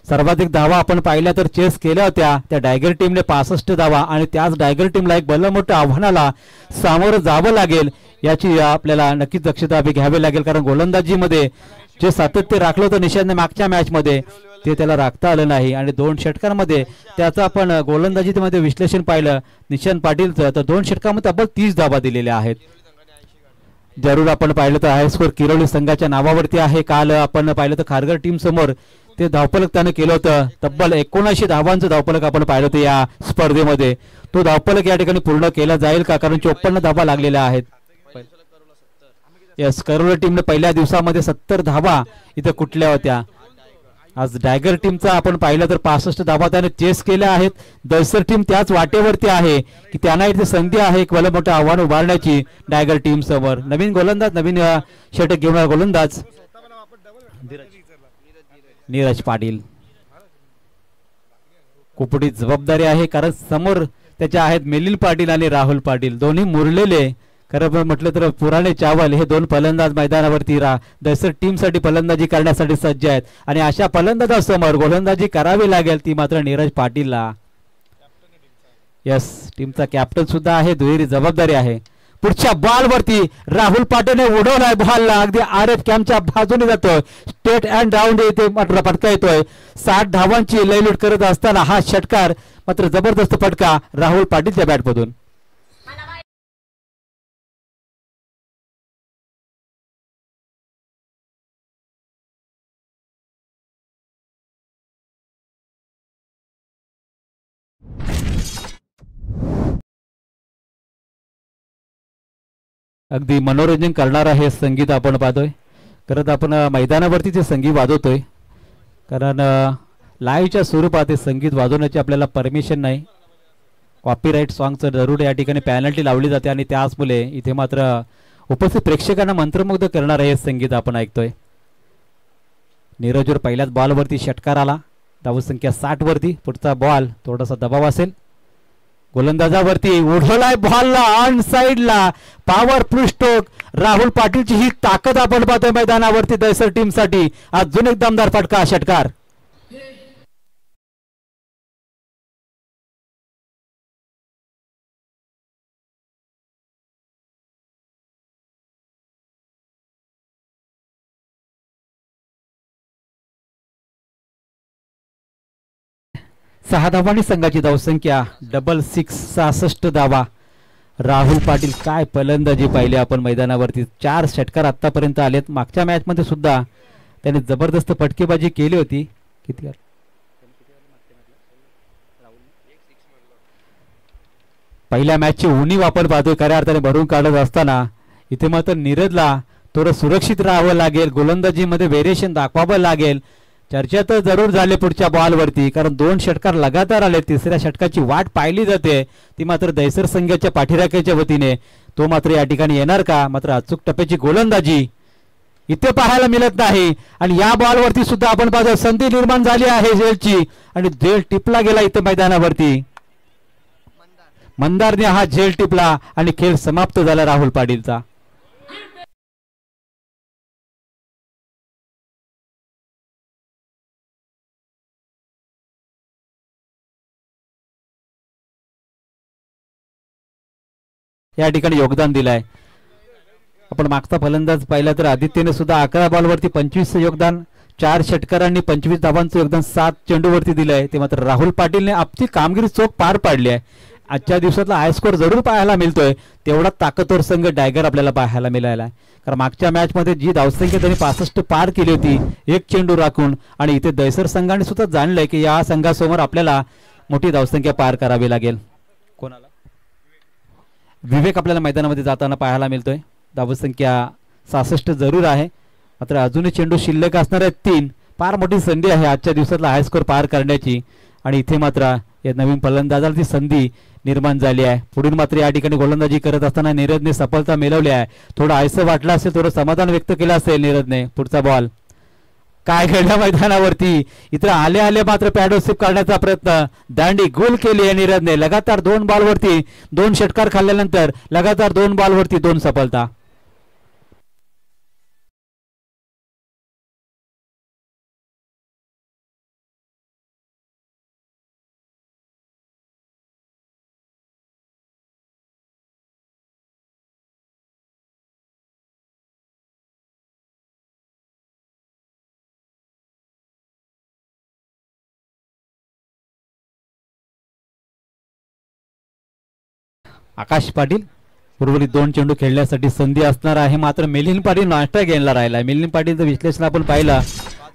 सर्वाधिक धावा आपण पाहिल्या तर चेस केल्या होत्या त्या डायगर टीमने 65 धावा आणि त्याच डायगर टीमला एक भलं मोठं आव्हानाला सामोरं जावं लागेल याची आपल्याला नक्कीच दक्षता घ्यावी लागेल. कारण गोलंदाजीमध्ये जे सातत्य राखलं होतं निशांतने मागच्या मॅच मध्ये ते त्याला राखता आलं नाही आणि 2 षटकांमध्ये त्याचं आपण गोलंदाजीमध्ये विश्लेषण पाहिलं निशांत पाटीलचं तर 2 षटकांमध्ये तब्बल 30 धावा दिलेल्या आहेत. जरूर आपण पाहिलं तर हायस्कोर किरोली संघाच्या नावावरती आहे. काल आपण पाहिलं तर खारघर टीम समोर ते धावफलक त्याने केलं होतं. तब्बल 79 धावांचं धावफलक आपण पाहिलं होतं या स्पर्धेमध्ये. तो धावफलक या ठिकाणी पूर्ण केला जाईल का कारण 54 धावा लागलेल्या आहेत. यस करोली टीमने पहिल्या दिवसामध्ये 70 धावा इथे कुठल्या होत्या. आज डायगर टीमचा आपण पाहिलं तर 65 धावा त्याने चेस केल्या आहेत. दैसर टीम त्याच वाटेवरती आहे की त्यांना इथे संधी आहे एक भलं मोठं आव्हान उभारण्याची डायगर टीम समोर. नवीन गोलंदाज नवीन षटक घेऊन गोलंदाज नीरज पाटील. कुपडी जबाबदारी आहे, कारण समोर त्याच्या आहेत मिलिंद पाटील आणि राहुल पाटील, दोन्ही मुरलेले. खरं म्हटलं तर पुराणे चावल हे दोन फलंदाज मैदानावरती दहशत टीमसाठी फलंदाजी करण्यासाठी सज्ज आहेत आणि अशा फलंदाजासमोर गोलंदाजी करावी लागेल ती मात्र नीरज पाटीलला. यस, टीमचा कॅप्टन सुद्धा आहे, दुहेरी जबाबदारी आहे. पुढच्या बॉल वरती राहुल पाटीलने उडवलाय बॉलला, अगदी RF कॅम्पच्या बाजूने जातोय, स्टेट अँड राऊंड येथे मात्र फटका येतोय. 60 धावांची लयलूट करत असताना हा षटकार मात्र जबरदस्त फटका राहुल पाटीलच्या बॅटमधून. अगदी मनोरंजन करणारं हे संगीत आपण पाहतोय. खरंच आपण मैदानावरती ते संगीत वाजवतोय, कारण लाईव्हच्या स्वरूपात हे संगीत वाजवण्याची आपल्याला परमिशन नाही. कॉपीराईट सॉंगचं जरूर या ठिकाणी पॅनल्टी लावली जाते आणि त्याचमुळे इथे मात्र उपस्थित प्रेक्षकांना मंत्रमुग्ध करणारं हे संगीत आपण ऐकतोय. नीरजवर पहिल्याच बॉलवरती षटकार आला, धावसंख्या 60 वरती. पुढचा बॉल थोडासा दबाव असेल, गोलंदाजावरती उडवलाय बॉलला ऑन साइडला, पॉवरफुल स्ट्रोक. राहुल पाटीलची ही ताकद आपण पाहतोय मैदानावरती दहशत टीमसाठी. अजून एक दमदार फटका षटकार. सहा धावांनी संघाची धावसंख्या 66, 66 धावा. राहुल पाटील काय फलंदाजी पाहिली आपण मैदानावरती. 4 षटकार आतापर्यंत आलेत. मागच्या मॅच मध्ये सुद्धा त्याने जबरदस्त फटकेबाजी केली होती. किती पहिल्या मॅचची उणीव आपण पाहतोय खऱ्या अर्थाने भरून काढत असताना इथे मात्र नीरजला थोडं सुरक्षित राहावं लागेल, गोलंदाजीमध्ये व्हेरिएशन दाखवावं लागेल. चर्चा तर जरूर झाली पुढच्या बॉलवरती, कारण 2 षटकार लगातार आले. तिसऱ्या षटकाची वाट पाहिली जाते, ती मात्र दहशत संघाच्या पाठीराख्याच्या वतीने. तो मात्र या ठिकाणी येणार का? मात्र अचूक टप्प्याची गोलंदाजी इथे पाहायला मिळत नाही. आणि या बॉलवरती सुद्धा आपण पाहतो संधी निर्माण झाली आहे झेलची, आणि झेल टिपला गेला इथे मैदानावरती. मंदारने हा झेल टिपला आणि खेळ समाप्त झाला राहुल पाटीलचा. या ठिकाणी योगदान दिलाय. आपण मागचा फलंदाज पाहिला तर आदित्यने सुद्धा 11 बॉलवरती 25 योगदान, 4 षटकारांनी 25 धावांचं योगदान 7 चेंडूवरती दिलंय. ते मात्र राहुल पाटीलने आपली कामगिरी चोख पार पाडली आहे. आजच्या दिवसातला हाय स्कोर जरूर पाहायला मिळतोय, तेवढा ताकदवर संघ डायगर आपल्याला पाहायला मिळाला आहे. कारण मागच्या मॅच मध्ये जी धावसंख्या त्यांनी 65 पार केली होती 1 चेंडू राखून, आणि इथे दहशत संघाने सुद्धा जाणलंय की या संघासमोर आपल्याला मोठी धावसंख्या पार करावी लागेल. कोणाला? विवेक आपल्याला मैदानामध्ये जाताना पाहायला मिळतोय. धावसंख्या 66 जरूर आहे, मात्र अजूनही चेंडू शिल्लक असणार आहेत 3. फार मोठी संधी आहे आजच्या दिवसातला हाय स्कोर पार करण्याची, आणि इथे मात्र या नवीन फलंदाजाला ती संधी निर्माण झाली आहे. पुढील मात्र या ठिकाणी गोलंदाजी करत असताना नीरजने सफलता मिळवली आहे. थोडं आयसं वाटलं असेल, थोडं समाधान व्यक्त केलं असेल नीरजने. पुढचा बॉल काय घडलं मैदानावरती. इथं आले आले मात्र पॅडोसिप काढण्याचा प्रयत्न, दांडी गोल केली आहे नीरजने. लगातार 2 बॉलवरती 2 षटकार खाल्ल्यानंतर लगातार 2 बॉलवरती 2 सफलता. आकाश पाटील उर्वरित 2 चेंडू खेळण्यासाठी संधी असणार आहे, मात्र मिलिंद पाटील नाश्ता घ्यायला राहिला. मिलिंद पाटीलचं विश्लेषण आपण पाहिलं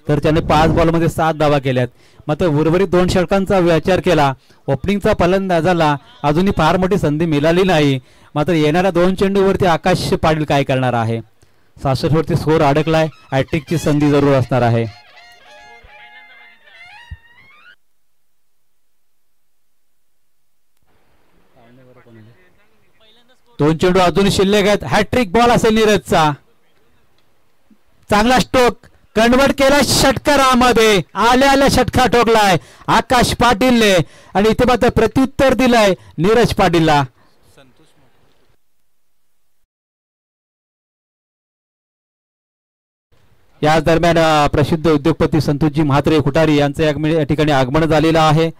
तर त्याने 5 बॉलमध्ये 7 धावा केल्यात. मात्र उर्वरित 2 षटकांचा विचार केला, ओपनिंगचा फलंदाजाला अजूनही फार मोठी संधी मिळाली नाही. मात्र येणाऱ्या 2 चेंडूवरती आकाश पाटील काय करणार आहे. 66 वरती स्कोर अडकलाय, हॅट्रिकची संधी जरूर असणार आहे. 2 चेंडू अजूनही शिल्लक आहेत. हॅट्रिक बॉल असेल नीरजचा. चांगला स्ट्रोक, कन्वर्ट केला षटकारामध्ये आल्या षटकार ठोकलाय आकाश पाटीलने आणि इथे मात्र प्रत्युत्तर दिलंय नीरज पाटीलला. याच दरम्यान प्रसिद्ध उद्योगपती संतोषजी म्हात्रे कुटारी यांचं या ठिकाणी आगमन झालेलं आहे.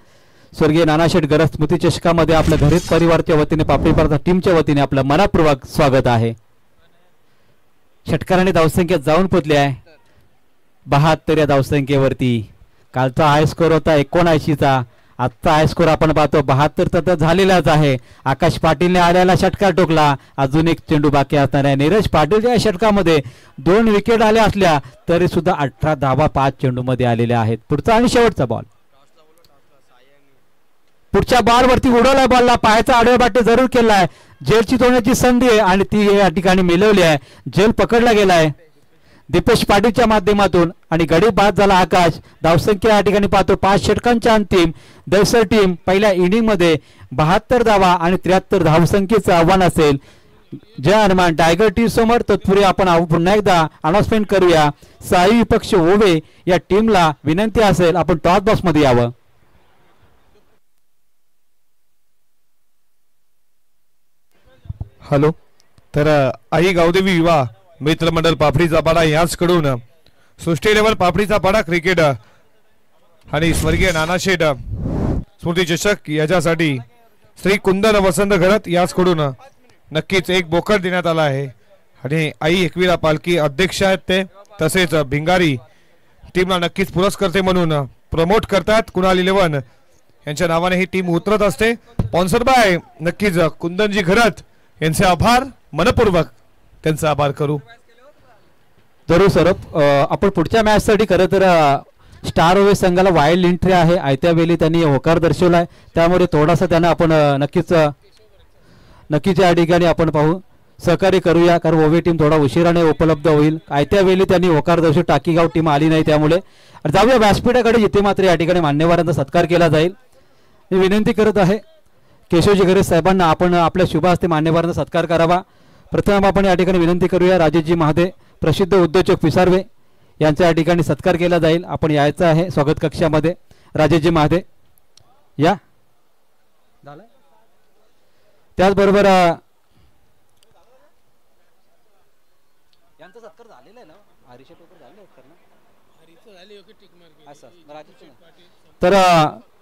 स्वर्गीय नानाशेठ गरज स्मृती चषकामध्ये आपल्या घरीच परिवारच्या वतीने पापडी स्पर्धा टीमच्या वतीने आपलं मनापूर्वक स्वागत आहे. षटकाराने धावसंख्या जाऊन पोचली आहे 72 या धावसंख्येवरती. कालचा हाय स्कोर होता 79चा. आजचा हाय स्कोर आपण पाहतो 72 तर झालेलाच आहे. आकाश पाटीलने आल्याला षटकार ठोकला. अजून एक चेंडू बाकी असणार आहे. नीरज पाटीलच्या या षटकामध्ये 2 विकेट आल्या असल्या तरी सुद्धा 18 धावा 5 चेंडू मध्ये आलेल्या आहेत. पुढचा आणि शेवटचा बॉल. पुढच्या बॉल वरती उडवलाय बॉलला पायाचा आडव्या बाटे जरूर केलाय. जेलची तोडण्याची संधी आहे आणि ती या ठिकाणी मिळवली आहे. जेल पकडला गेलाय दीपेश पाटीलच्या माध्यमातून आणि गडी बाद झाला आकाश. धावसंख्या या ठिकाणी पाहतो 5 षटकांच्या अंतिम दैसर टीम पहिल्या इनिंग मध्ये 72 धावा आणि 73 धावसंख्येचं आव्हान असेल. जय हनुमान टायगर टीम समोर. तत्पूर्वी आपण पुन्हा एकदा अनाउन्समेंट करूया. साई विपक्ष ओवे या टीमला विनंती असेल आपण टॉस बॉक्स मध्ये यावं. हॅलो. तर आई गावदेवी विवाह मित्रमंडळ पापडीचा पाडा याचकडून सृष्टी लेवल पापडीचा पाडा क्रिकेट आणि स्वर्गीय नानाशेठ स्मृती चषक याच्यासाठी श्री कुंदन वसंत घरत याचकडून नक्कीच एक बोकड देण्यात आला आहे. आणि आई एकविरा पालखी अध्यक्ष आहेत ते. तसेच भिंगारी टीमला नक्कीच पुरस्कर्ते म्हणून प्रमोट करतात. कुणाल 11 यांच्या नावाने ही टीम उतरत असते. स्पॉन्सर बाय नक्कीच कुंदनजी घरत यांचे आभार मनपूर्वक त्यांचा आभार करू. जरूर सर. आपण पुढच्या मॅच साठी खरं तर स्टार ओवे संघाला वाईल्ड एंट्री आहे. आयत्या वेळी त्यांनी होकार दर्शवलाय त्यामुळे थोडासा त्यांना आपण नक्कीच या ठिकाणी आपण पाहू सहकार्य करूया. कारण ओवे टीम थोडा उशिराने उपलब्ध होईल. आयत्या वेळी त्यांनी होकार दर्शव टाकीगाव टीम आली नाही त्यामुळे जाऊया व्यासपीठाकडे जिथे मात्र या ठिकाणी मान्यवरांचा सत्कार केला जाईल. मी विनंती करत आहे केशवजी गरे साहेबांना आपण आपल्या शुभ हस्ते मान्यवरांचा सत्कार करावा. प्रथम आपण या ठिकाणी विनंती करूया राजेशजी महादे प्रसिद्ध उद्योजक पिसारवे यांच्या या ठिकाणी सत्कार केला जाईल. आपण यायचं आहे स्वागत कक्षामध्ये. राजेशजी महादे या. त्याचबरोबर यांचा सत्कार झालेला आहे ना. हरीशे पेपर झाले तर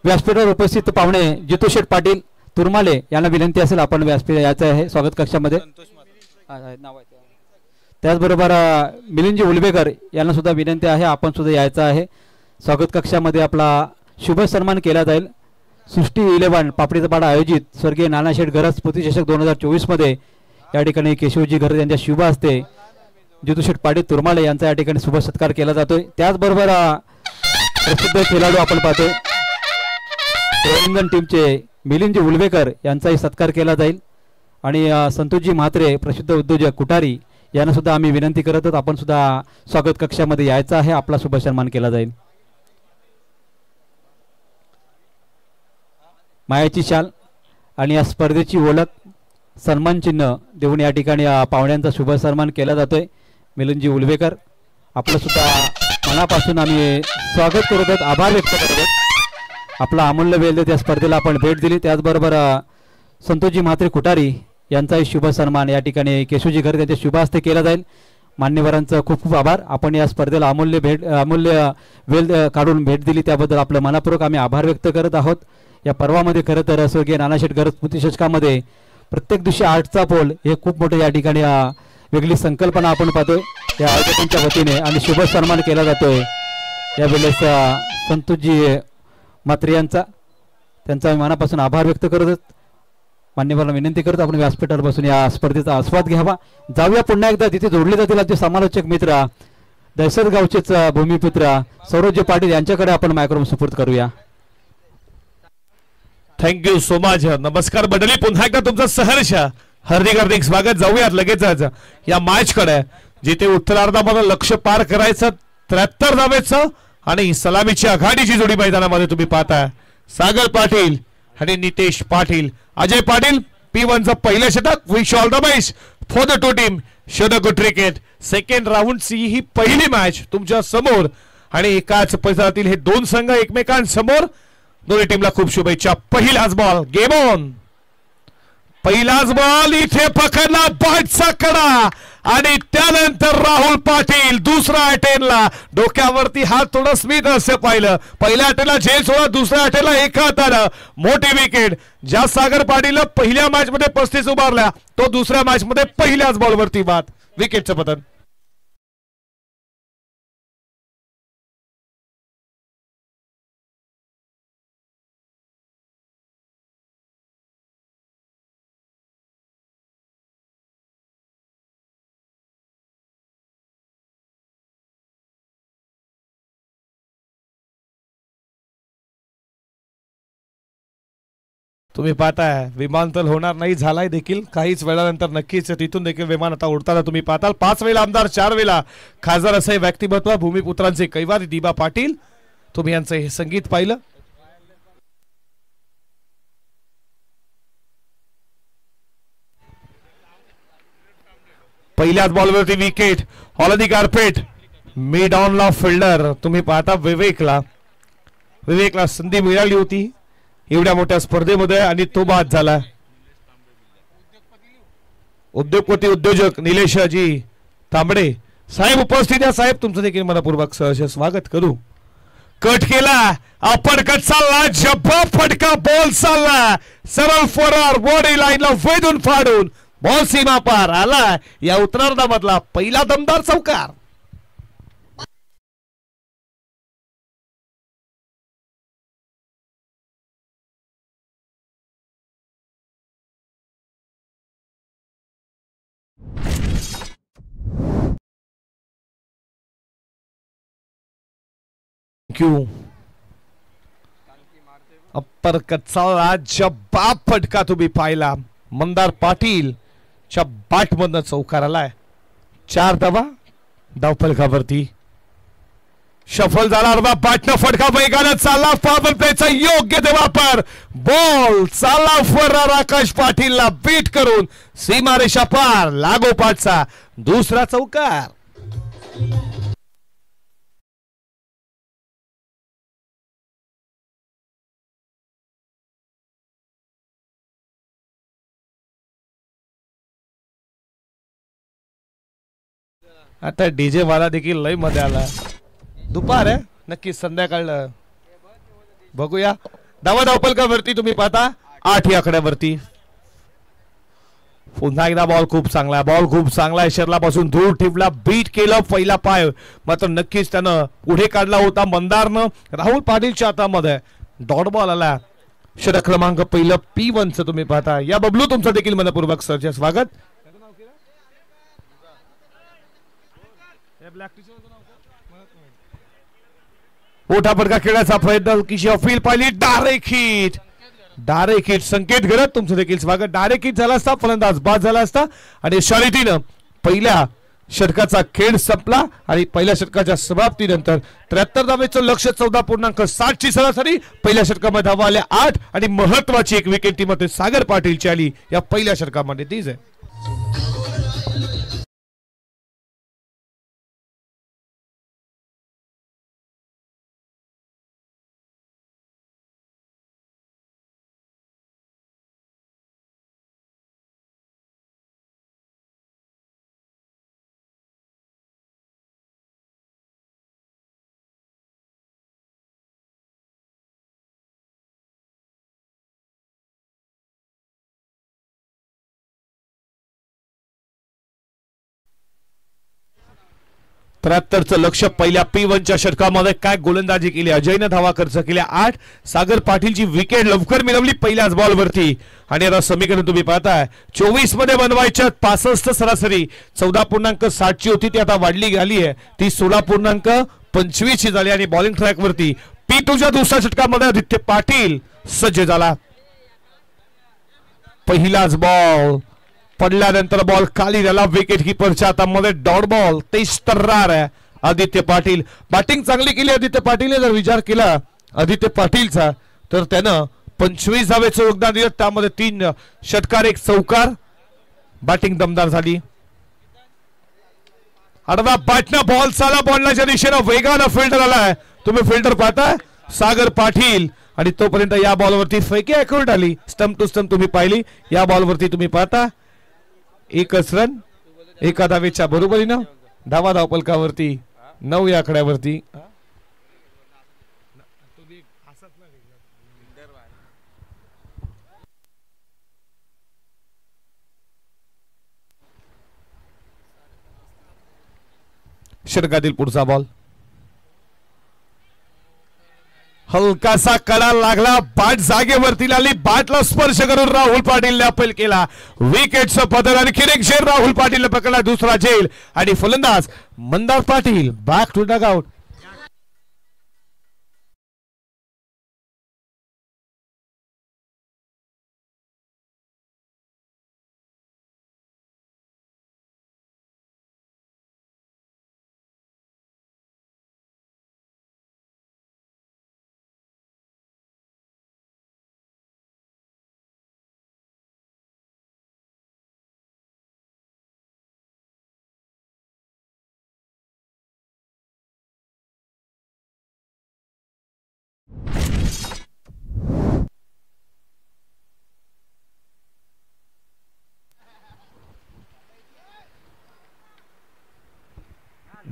व्यासपीठावर उपस्थित पाहुणे जितू शेठ पाटील तुरमाले यांना विनंती असेल आपण व्यासपीठ यायचं आहे स्वागत कक्षामध्ये. त्याचबरोबर मिलिंदजी उलबेकर यांना सुद्धा विनंती आहे आपण सुद्धा यायचं आहे स्वागत कक्षामध्ये. आपला शुभ सन्मान केला जाईल. सृष्टी 11 पापडीचा पाडा आयोजित स्वर्गीय नानाशेठ गरज स्मृती चषक 2024 मध्ये या ठिकाणी केशवजी घरत यांच्या शुभ हस्ते जितूशेठ पाटील तुरमाले यांचा या ठिकाणी शुभ सत्कार केला जातोय. त्याचबरोबर प्रसिद्ध खेळाडू आपण पाहतोय तेलंगण टीमचे मिलिंदजी उलवेकर यांचाही सत्कार केला जाईल. आणि संतोषजी म्हात्रे प्रसिद्ध उद्योजक कुटारी यांना सुद्धा आम्ही विनंती करत आहोत आपण सुद्धा स्वागत कक्षामध्ये यायचं आहे. आपला शुभ सन्मान केला जाईल. मायाची शाल आणि या स्पर्धेची ओळख सन्मान चिन्ह देऊन या ठिकाणी पाहुण्यांचा शुभ सन्मान केला जातोय. मिलिंदजी उलवेकर आपलं सुद्धा मनापासून आम्ही स्वागत करत आहोत आभार व्यक्त करत आहोत. आपला अमूल्य वेळ देत या स्पर्धेला आपण भेट दिली. त्याचबरोबर संतोषजी म्हात्रे कुटारी यांचाही शुभ सन्मान या ठिकाणी केशवजी घरत यांच्या शुभ हस्ते केला जाईल. मान्यवरांचं खूप खूप आभार. आपण या स्पर्धेला अमूल्य वेळ काढून भेट दिली त्याबद्दल आपलं मनापूर्वक आम्ही आभार व्यक्त करत आहोत. या पर्वामध्ये खरं तर स्वर्गीय नानाशेठ गरज स्मृती चषकामध्ये प्रत्येक दिवशी 8चा पोल हे खूप मोठं या ठिकाणी वेगळी संकल्पना आपण पाहतोय या आयोजकांच्या वतीने आणि शुभ सन्मान केला जातोय. यावेळेस संतोषजी म्हात्रे यांचा त्यांचा मनापासून आभार व्यक्त करत मान्यवरांना विनंती करत आपण व्यासपीठावर बसून या स्पर्धेचा आस्वाद घ्यावा. जाऊया पुन्हा एकदा तिथे जोडले जातील आमचे समालोचक मित्र दैसर गावचेच भूमिपुत्र सौरभजी पाटील यांच्याकडे आपण मायक्रोफोन सुपूर्द करूया. Thank you so much. नमस्कार मंडळी. पुन्हा एकदा तुमचं सहर्ष हार्दिक स्वागत. जाऊयात लगेचच या मॅच कडे जिथे उत्तरार्धामध्ये लक्ष पार करायचं 73 धावेचं आणि सलामीची आघाडीची जोडी मैदानामध्ये तुम्ही पाहताय. सागर पाटील आणि नितेश पाटील. अजय पाटील P1चं पहिलं षटक. Wish all the best for the two team. षटक क्रिकेट सेकंड राऊंडची ही पहिली मॅच तुमच्या समोर आणि एकाच परिसरातील हे दोन संघ एकमेकांसमोर. दोन्ही टीमला खूप शुभेच्छा. पहिलाच बॉल गेम ऑन. पहिलाच बॉल इथे पकडला बॅटचा कडा आणि त्यानंतर राहुल पाटील दुसऱ्या अटेनला डोक्यावरती हात थोडं स्मित असं पाहिलं. पहिल्या अटेनला झेल सोडा, दुसऱ्या अटेनला एका हातानं मोठी विकेट. ज्या सागर पाटीलनं पहिल्या मॅच मध्ये 35 उभारल्या तो दुसऱ्या मॅच मध्ये पहिल्याच बॉलवरती बाद. विकेटचं पतन. तुम्ही पाहताय विमानतळ होणार नाही झालाय देखील काहीच वेळानंतर. नक्कीच तिथून देखील विमान आता उडताना तुम्ही पाहताल. 5 वेळा आमदार 4 वेळा खासदार असे व्यक्तिमत्व भूमिपुत्रांचे कैवारी दिबा पाटील. तुम्ही यांचं हे संगीत पाहिलं. पहिल्याच बॉलवरती विकेट. हॉलदी कार्पेट मिड ऑनला फिल्डर तुम्ही पाहता विवेकला संधी मिळाली होती एवढ्या मोठ्या स्पर्धेमध्ये आणि तो बाद झाला. उद्योगपती उद्योजक निलेशजी तांबडे साहेब उपस्थित आहे. साहेब तुमचं देखील मनपूर्वक सहर्ष स्वागत करू. कट केला आपण कट चालला जब्बा फटका बॉल चालला सरळ फरार बॉडी लाईनला वेधून फाडून बॉल सीमा पार आला. या उत्तरार्धामधला पहिला दमदार चौकार. अप्पर कच्चा जब्बा फटका तुम्ही पाहिला. मंदार पाटील च्या बॅट मधनं चौकार आलाय. 4 धावा धावफलकावरती. शफल झाला बॅटनं फटका वेगानं चालला. पॉवर प्लेचा योग्य ते वापर. बॉल चालला फरार आकाश पाटीलला बीट करून सीमारेषा पार. लागोपाठचा दुसरा चौकार. आता डीजे वाला देखील लय मध्ये आला. दुपार आहे नक्की संध्याकाळ बघूया. धावा धावफलकावरती तुम्ही पाहता 8 या आकड्यावरती. पुन्हा एकदा बॉल खूप चांगला आहे. शर्लापासून दूर ठेवला बीट केलं पहिला पाय मात्र नक्कीच त्यानं पुढे काढला होता मंदारनं. राहुल पाटीलच्या हातामध्ये डॉट बॉल आला. षटक क्रमांक पहिलं P1 चं तुम्ही पाहता. या बबलू तुमचं देखील मनपूर्वक सहर्ष स्वागत. मोठा फटका खेळण्याचा प्रयत्न किशी अपील पाहिली. डायरेक्ट हिट संकेत घडत तुमचं देखील स्वागत. डायरेक्ट हिट झाला असता फलंदाज बाद झाला असता आणि शर्यतीनं पहिल्या षटकाचा खेळ संपला आणि पहिल्या षटकाच्या समाप्तीनंतर 73 धावेचं लक्ष 14.60 ची सरासरी. पहिल्या षटकामध्ये धावा आल्या 8 आणि महत्वाची एक विकेट टीमध्ये सागर पाटीलची आली या पहिल्या षटकामध्ये. तीच आहे चं लक्ष पहिल्या P1 च्या षटकामध्ये काय गोलंदाजी केली. अजयने धावा खर्च केल्या 8. सागर पाटीलची विकेट लवकर मिळवली पहिल्याच बॉलवरती आणि आता समीकरण तुम्ही पाहताय 24 मध्ये बनवायच्या 65 सरासरी 14.60 ची होती ती आता वाढली गेली आहे. ती 16.25 ची झाली आणि बॉलिंग ट्रॅक वरती P2 च्या दुसऱ्या षटकामध्ये आदित्य पाटील सज्ज झाला. पहिलाच बॉल पडल्यानंतर बॉल खाली झाला. विकेट किपरच्या हातामध्ये डॉट बॉल. 23 तर्रार आहे आदित्य पाटील. बॅटिंग चांगली केली आदित्य पाटीलने. जर विचार केला आदित्य पाटीलचा तर त्यानं 25 धावेचं योगदान दिलं. त्यामध्ये 3 षटकार 1 चौकार. बॅटिंग दमदार झाली. आडवा बॅटनं बॉल साला बॉलच्या दिशेनं वेगानं फिल्डर आलाय. तुम्ही फिल्डर पाहताय सागर पाटील आणि तोपर्यंत या बॉलवरती फैकी ॲक्युरेट आली. स्टंप टू स्टंप तुम्ही पाहिली. या बॉलवरती तुम्ही पाहता एकच रन एका धावेच्या बरोबरीनं. धावा धावपलकावरती 9 या आकड्यावरती. षटकातील पुढचा बॉल हलकासा कडा लागला. बॅट जागेवरती लागली. बॅटला स्पर्श करून राहुल पाटीलने अपील केला. विकेटचं पदर आणखी एक झेल राहुल पाटीलने पकडला. दुसरा झेल आणि फलंदाज Mandar Patil back to dugout.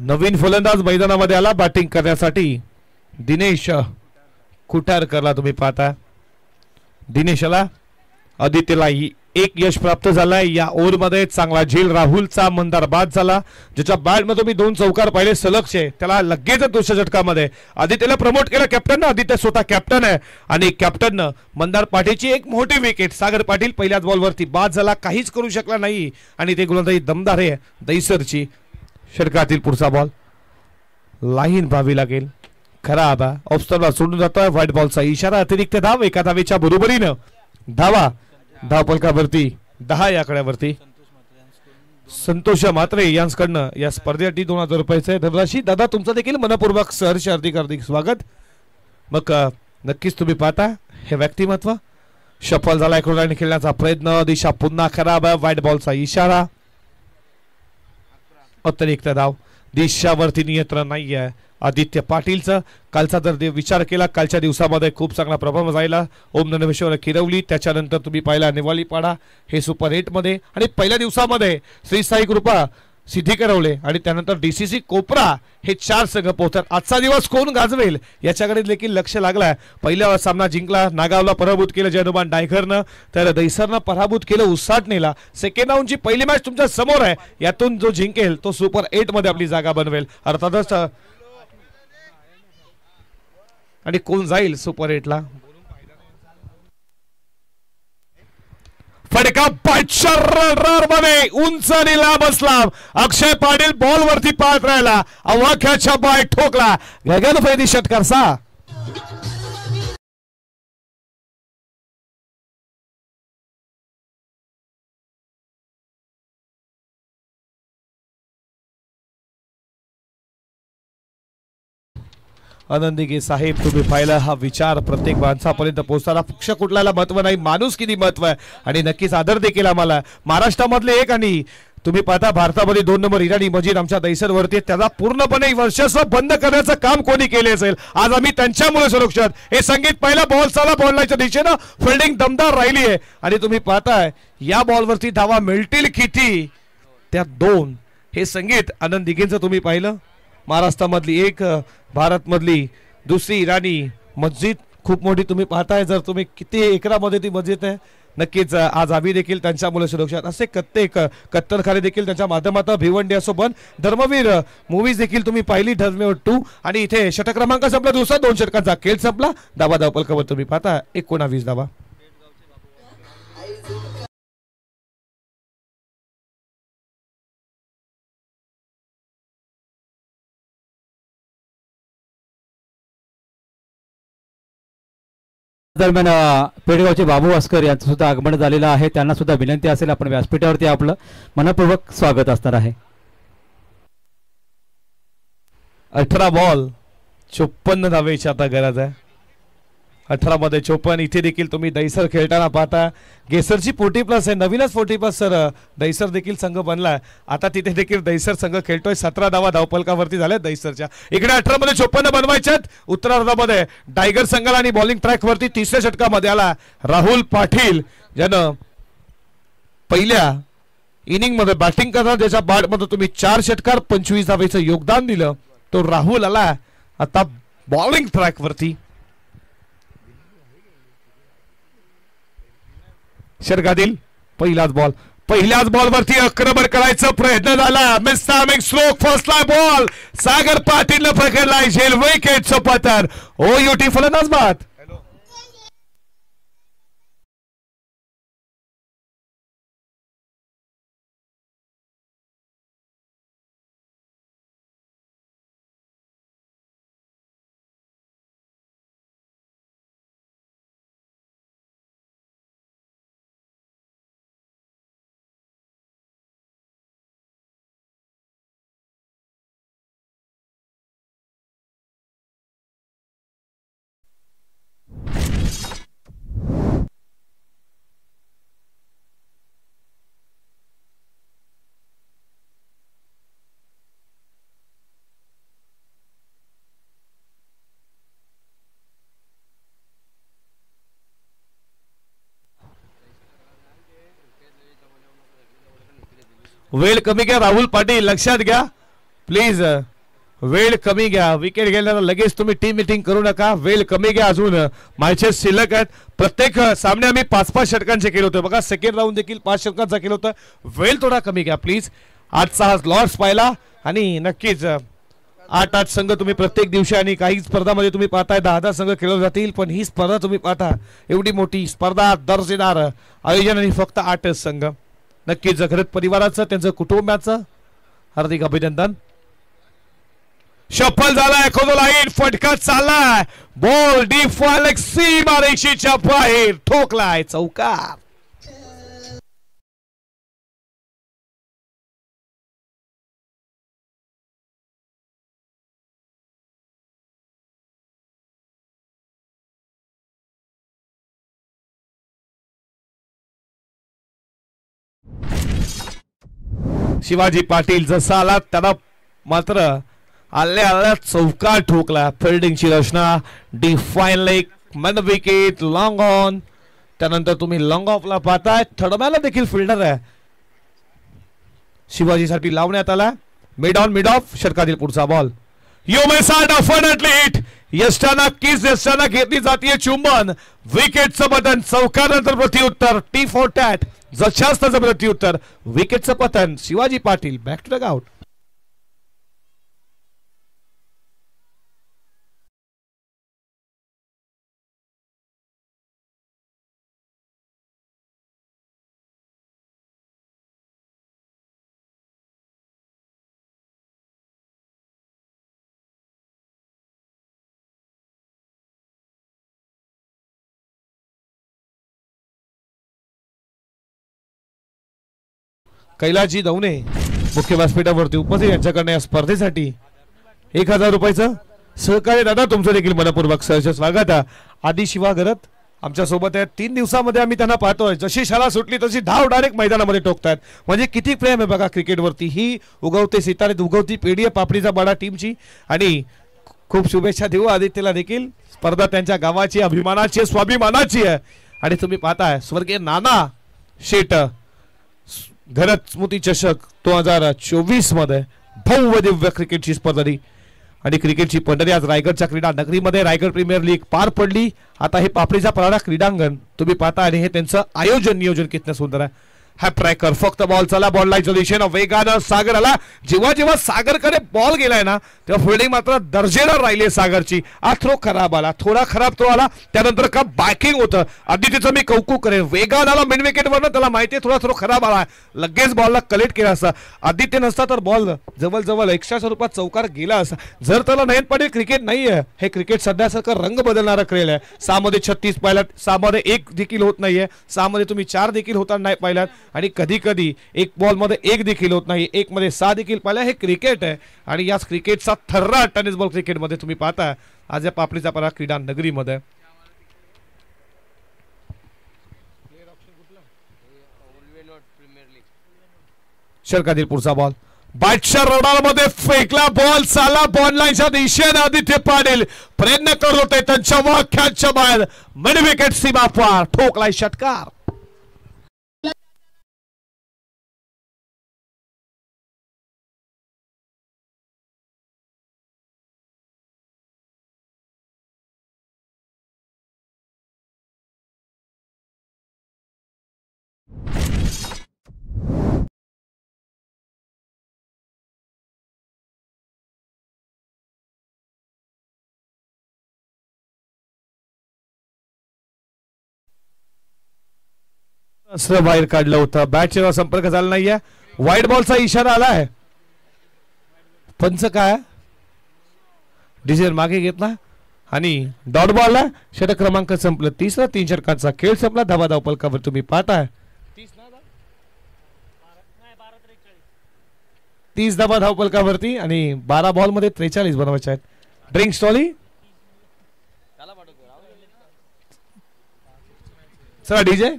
नवीन फलंदाज मैदानामध्ये आला बॅटिंग करण्यासाठी. दिनेश कुठारकरला तुम्ही पाहता. दिनेशला आदित्यला एक यश प्राप्त झालाय या ओव्हरमध्ये. चांगला झेल राहुलचा. मंदार बाद झाला. ज्याच्या बॅटमध्ये तुम्ही 2 चौकार पाहिले सलगचे त्याला लगेच दुसऱ्या षटकामध्ये आदित्यला प्रमोट केलं कॅप्टन. आदित्य स्वतः कॅप्टन आहे आणि कॅप्टननं मंदार पाटीलची एक मोठी विकेट. सागर पाटील पहिल्याच बॉलवरती बाद झाला. काहीच करू शकला नाही आणि ते गोलंदाजी दमदार आहे दैसरची. षटकातील पुढचा बॉल लाईन व्हावी लागेल. खराब ऑफ स्टंपला सोडून जातोय. व्हाईट बॉलचा इशारा. अतिरिक्त धाव एका धावेच्या बरोबरीनं. धावा धावपलकावरती 10 या आकड्यावरती. संतोष म्हात्रे यांच्याकडनं या स्पर्धेसाठी 2000 रुपयाचे धनराशी. दादा तुमचं देखील मनपूर्वक सहर्ष हार्दिक हार्दिक स्वागत. मग नक्कीच तुम्ही पाहता हे व्यक्तिमत्व सफल झाला. लाईन खेळण्याचा प्रयत्न. दिशा पुन्हा खराब आहे. व्हाईट बॉलचा इशारा. अतिरिक्त धाव. दिशावरती नियंत्रण नाही आहे आदित्य पाटीलचं. कालचा जर विचार केला कालच्या दिवसामध्ये खूप चांगला परफॉर्मन्स राहिला. ओम नंदवेश्वर किरवली. त्याच्यानंतर तुम्ही पाहिला निवालीपाडा हे सुपर 8 मध्ये आणि पहिल्या दिवसामध्ये श्री साई कृपा सिद्धी करवले आणि त्यानंतर डीसीसी कोपरा हे 4 संघ पोहोचतात. आजचा दिवस कोण गाजवेल याच्याकडे देखील लक्ष लागलाय. पहिला सामना जिंकला. नागावला पराभूत केलं जयनुबान डायघरनं. तर दैसरनं पराभूत केलं उसाटणीला. सेकंड राऊंडची पहिली मॅच तुमच्या समोर आहे. यातून जो जिंकेल तो सुपर 8 मध्ये आपली जागा बनवेल. अर्थातच आणि कोण जाईल सुपर 8 ला. फडका मध्ये उंच आणि लांब असला. अक्षय पाटील बॉल वरती पाहत राहिला. अवाख्याच्या बाय ठोकला. गगनभेदी षटकार 6. आनंदी साहेब तुम्ही पाहिलं हा विचार प्रत्येक माणसापर्यंत पोहोचताना पक्ष कुठल्याला महत्व नाही माणूस किती महत्व आहे आणि नक्कीच आदर देखील आम्हाला. महाराष्ट्रामधले एक आणि तुम्ही पाहता भारतामध्ये 2 नंबर इराणी मजीद आमच्या दैसरवरती. त्याला पूर्णपणे वर्चस्व बंद करण्याचं काम कोणी केले असेल आज आम्ही त्यांच्यामुळे सुरक्षित. हे संगीत पहिला बॉल साला बॉलच्या दिशेनं फिल्डिंग दमदार राहिली आहे आणि तुम्ही पाहताय या बॉलवरती धावा मिळतील किती त्या 2. हे संगीत आनंद दिघेंचं तुम्ही पाहिलं. महाराष्ट्रामधली एक भारतमधली दुसरी इराणी मस्जिद खूप मोठी तुम्ही पाहताय. जर तुम्ही किती एकरामध्ये ती मस्जिद आहे नक्कीच आज आम्ही देखील त्यांच्यामुळे सुरक्षित. असे कित्येक कत्तलखाने देखील त्यांच्या माध्यमातून भिवंडी असो पण धर्मवीर मूवीज देखील तुम्ही पाहिली. धर्मवीर 2 आणि इथे षटक क्रमांक संपला. दुसरा 2 षटकांचा खेळ संपला. धावा धावपलकावर तुम्ही पाहता 19 धावा. दरम्यान पेडगावचे बाबू वास्कर यांचं सुद्धा आगमन झालेलं आहे. त्यांना सुद्धा विनंती असेल आपण व्यासपीठावरती आपलं मनपूर्वक स्वागत असणार आहे. 18 बॉल 54 धावेची आता गरज आहे. 18 मध्ये 54. इथे देखील तुम्ही दहिसर खेळताना पाहता. गेसरची 40+ आहे, नवीनच 40+ सर दहिसर देखील संघ बनलाय. आता तिथे देखील दहिसर संघ खेळतोय. 17 धावा धावपलकावरती झाल्या दहिसरच्या. इकडे 18 मध्ये 54 बनवायच्यात. उत्तरार्धामध्ये टायगर संघाला आणि बॉलिंग ट्रॅक वरती तिसऱ्या षटकामध्ये आला राहुल पाटील, ज्यानं पहिल्या इनिंग मध्ये बॅटिंग करताना ज्याच्या बॅट मध्ये तुम्ही 4 षटकार 25 धावेचं योगदान दिलं, तो राहुल आला आता बॉलिंग ट्रॅक वरती. षटकातील पहिल्याच बॉल वरती आक्रमण करायचा प्रयत्न झाला. मिस्टामिक स्ट्रोक फर्स्टला बॉल सागर पाटीलने पकडलाय. झेल विकेटचं पतन. OUT फलंदाज बाद. वेळ कमी घ्या राहुल पाटील, लक्षात घ्या प्लीज. वेळ कमी घ्या. विकेट गेल्यानंतर लगेच तुम्ही टीम मीटिंग करू नका. वेळ कमी घ्या. अजून मॅचेस शिल्लक आहेत. प्रत्येक सामने आम्ही 5-5 षटकांचे केले होते. बघा सेकंड राऊंड देखील 5 षटकांचा केलं होतं. वेळ थोडा कमी घ्या प्लीज. आजचा हा लॉर्ड्स पाहिला आणि नक्कीच 8-8 संघ तुम्ही प्रत्येक दिवशी आणि काही स्पर्धामध्ये तुम्ही पाहताय 10-10 संघ खेळले जातील. पण ही स्पर्धा तुम्ही पाहता एवढी मोठी स्पर्धा, दर्जेदार आयोजन आणि फक्त 8 संघ. नक्कीच जगरत परिवाराचं त्यांचं कुटुंबाचं हार्दिक अभिनंदन. शफल झालाय, लाईन फटका चाललाय. बॉल डीप फॉल सीमा रेषेच्या बाहेर ठोकलाय. चौकार. शिवाजी पाटील जसा आला त्याला मात्र आल्या चौकार ठोकला. फिल्डिंगची रचना, डिफाईन लेग, मन विकेट, लॉंग ऑन. त्यानंतर तुम्ही लॉंग ऑफला पाहताय. थडम्याला देखील फिल्डर आहे. शिवाजीसाठी लावण्यात आला. Mid on mid off. षटकातील पुढचा बॉल. यष्टाना घेतली जातीय चुंबन. विकेटचं बटन. चौकानंतर प्रत्युत्तर. T for tat. जशाच त्याचं प्रत्युत्तर. विकेटचं पतन. Shivaji Patil back to the out. Kailasji Davane मुख्य व्यासपीठावरती उपस्थित, यांच्याकडे या स्पर्धेसाठी 1000 रुपयाचं सहकार्य. दादा तुमचं देखील मनपूर्वक सहर्ष स्वागत आहे. आदि शिवा गरत आमच्या सोबत आहेत. 3 दिवसामध्ये आम्ही त्यांना पाहतोय. जशी शाळा सुटली तशी धाव डायरेक्ट मैदानामध्ये ठोकतायत. म्हणजे किती प्रेम आहे बघा क्रिकेटवरती. ही उगवते सितारे, उगवती पेढी आहे पापडीचा बाडा टीमची. आणि खूप शुभेच्छा देऊ आदित्यला देखील. स्पर्धा त्यांच्या गावाची, अभिमानाची, स्वाभिमानाची आहे. आणि तुम्ही पाहताय स्वर्गीय नाना शेट घरत स्मृती चषक 2024 मध्ये भव्य दिव्य क्रिकेटची स्पर्धा आणि क्रिकेटची पंढरी आज रायगडच्या क्रीडा नगरीमध्ये रायगड प्रीमियर लीग पार पडली. आता हे पापडीचा पराडा क्रीडांगण तुम्ही पाहता आणि हे त्यांचं आयोजन नियोजन किती सुंदर आहे. हा ट्रॅकर फक्त बॉल चला. बॉल लाईनच्या दिशेनं वेगानं सागर आला. जेव्हा जेव्हा सागरकडे बॉल गेलाय ना तेव्हा फिल्डिंग मात्र दर्जेदार राहिली सागरची. हा थ्रो खराब आला, थोडा खराब थ्रो आला. त्यानंतर का बॅकिंग होतं. आदित्यचं मी कौतुक करेन. वेगानं आला मिड विकेटवरनं. त्याला माहिती आहे थोडा थ्रो खराब आला. लगेच बॉलला कलेक्ट केला असता. आदित्य नसता तर बॉल जवळ 100 स्वरूपात चौकार गेला असता. जर त्याला नयन पाटील क्रिकेट नाहीये. हे क्रिकेट सध्यासारखं रंग बदलणारा खेळ आहे. 6 मध्ये 36 पाहिलात, 6 मध्ये 1 देखील होत नाहीये, 6 मध्ये तुम्ही 4 देखील होताना नाही पाहिलात. आणि कधी कधी 1 बॉल मध्ये 1 देखील होत नाही, 1 मध्ये 6 देखील पाहिला. हे क्रिकेट आहे आणि याच क्रिकेटचा थर्रा टेनिस बॉल क्रिकेटमध्ये तुम्ही पाहता आज या पापडीचा पराडा क्रीडा नगरीमध्ये. शरकातील पुढचा बॉल बॅटच्या रडारमध्ये फेकला बॉल चाला बॉल लाईनच्या दिशेने आदित्य पाटील प्रयत्न करत होते त्यांच्या वाक्यांच्या बाहेर मिड विकेट सीमा पार ठोकलाय षटकार. असं बाहेर काढलं होतं बॅटचा संपर्क झाला नाहीये व्हाईट बॉलचा इशारा आलाय पंच काय डिसिजन मागे घेतला आणि डॉट बॉल षटक क्रमांक संपलं 30 3 षटकांचा खेळ संपला धावा धावपलकावर तुम्ही पाहताय 30 धावा धावपलकावरती आणि 12 बॉल मध्ये 43 बनवायचे आहेत. ड्रिंक स्टॉली चला डीजे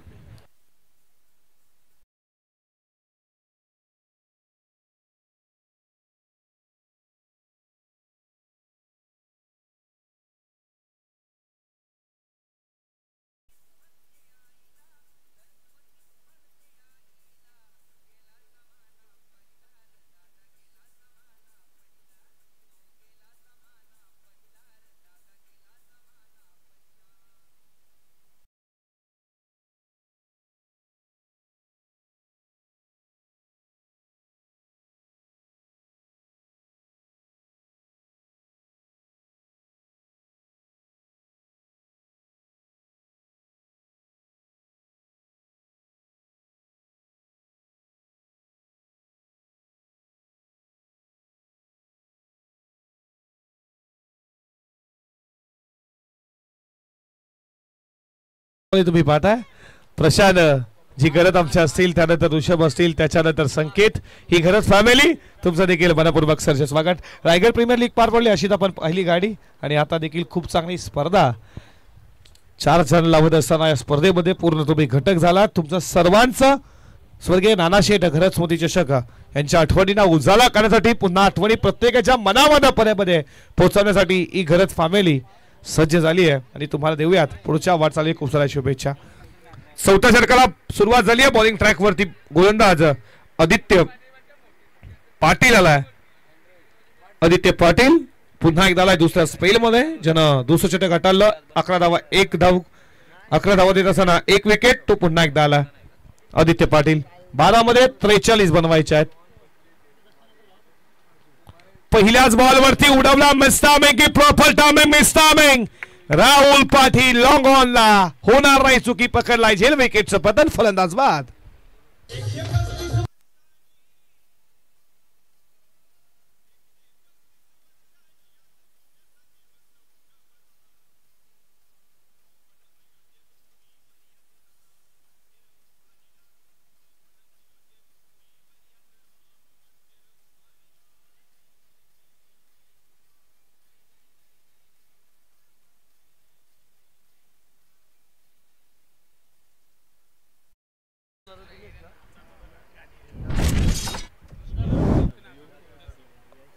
तुम्ही पाहताय प्रशांत जी गरज आमच्या असतील त्यानंतर ऋषभ असतील त्याच्यानंतर संकेत ही गरज फॅमिली तुमचं देखील मनपूर्वक सरचे स्वागत. रायगड प्रीमियर लीग पार पडली अशीच आपण पहिली गाडी आणि आता देखील खूप चांगली स्पर्धा 4 जण लावत असताना या स्पर्धेमध्ये पूर्ण तुम्ही घटक झाला. तुमचं सर्वांचं स्वर्गीय नानाशेठ घरच स्मृती चषक यांच्या आठवणींना उजाला करण्यासाठी पुन्हा आठवणी प्रत्येकाच्या मनामध्ये पर्यामध्ये पोहोचवण्यासाठी ही गरज फॅमिली सज्ज झाली आहे आणि तुम्हाला देऊयात पुढच्या वाटचाली खूप साऱ्या शुभेच्छा. चौथ्या षटकाला सुरुवात झाली आहे. बॉलिंग ट्रॅक वरती गोलंदाज आदित्य पाटील आलाय. आदित्य पाटील पुन्हा एकदा आलाय दुसऱ्या स्पेल मध्ये ज्यानं दुसरं षटक गाठलं 11 धावा 11 धावा देत असताना 1 विकेट तो पुन्हा एकदा आला. आदित्य पाटील 12 मध्ये 43 बनवायचे आहेत. पहिल्याच बॉल वरती उडवला मिस्टामिंग की proper timing mistiming Rahul Patil long on ला होणार नाही चुकी पकडलाय झेल विकेटचं पतन फलंदाज बाद.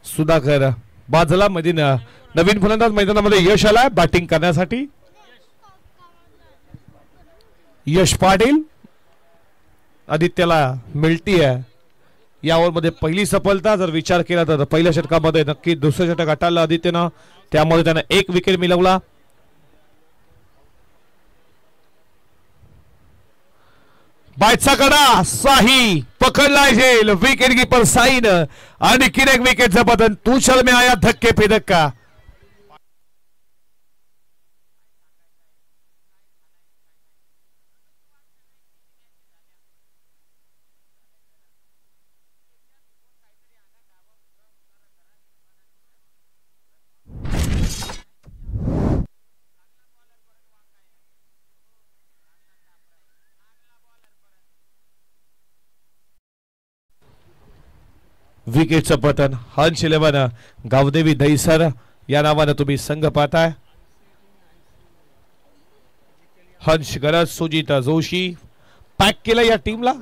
सुधाकर बाजला मध्ये नवीन फलंदाज मैदानामध्ये यश आलाय बॅटिंग करण्यासाठी. यश पाटील आदित्यला मिळतीये या ओव्हरमध्ये पहिली सफलता. जर विचार केला तर पहिल्या षटकामध्ये नक्की दुसरं षटक गाठलं आदित्यनं त्यामध्ये त्यानं 1 विकेट मिळवला. बायचा कडा साही पकडला झेल विकेट कीपर साईन आणि किनेक विकेटचं पतन तू चल में आया धक्के पे धक्का. विकेटचं पतन हंस 11 गावदेवी दहीसर या नावानं तुम्ही संघ पाहताय. हंस गरज सुजित जोशी पॅक केलं या टीमला.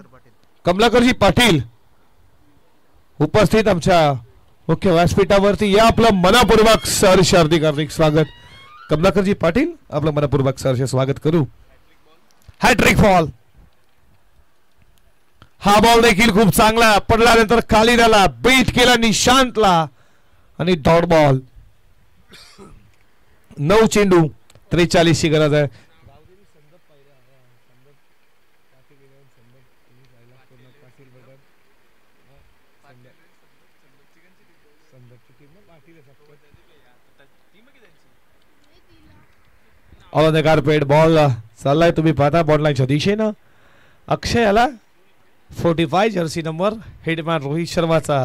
कमलाकरजी पाटील उपस्थित आमच्या मुख्य व्यासपीठावरती. या आपलं मनपूर्वक सहर्ष हार्दिक स्वागत. कमलाकरजी पाटील आपलं मनपूर्वक सहर्ष स्वागत करू. Hat trick ball. हा बॉल देखील खूप चांगला पडल्यानंतर खाली झाला, बीट केला निशांतला आणि डॉट बॉल. 9 चेंडू 43 ची गरज आहे. ऑन द कार्पेट बॉल चाललाय, तुम्ही पाहता बॉल लाईनच्या दिशेनं. अक्षय आला 45 जर्सी नंबर. हिटमॅन रोहित शर्माचा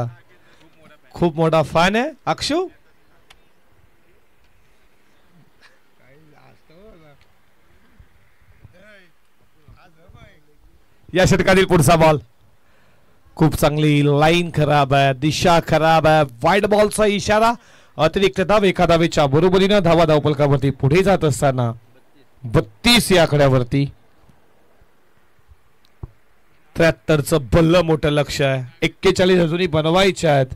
खूप मोठा फॅन आहे अक्षू. या षटकातील पुढचा बॉल खूप चांगली. लाईन खराब आहे, दिशा खराब आहे. वाईड बॉलचा इशारा. अतिरिक्त धाव एका धावेच्या बरोबरीनं धावा धावपलकावरती पुढे जात असताना 32 या आकड्यावरती. 73चं भल्लं मोठं लक्ष आहे. 41 अजूनही बनवायचे आहेत.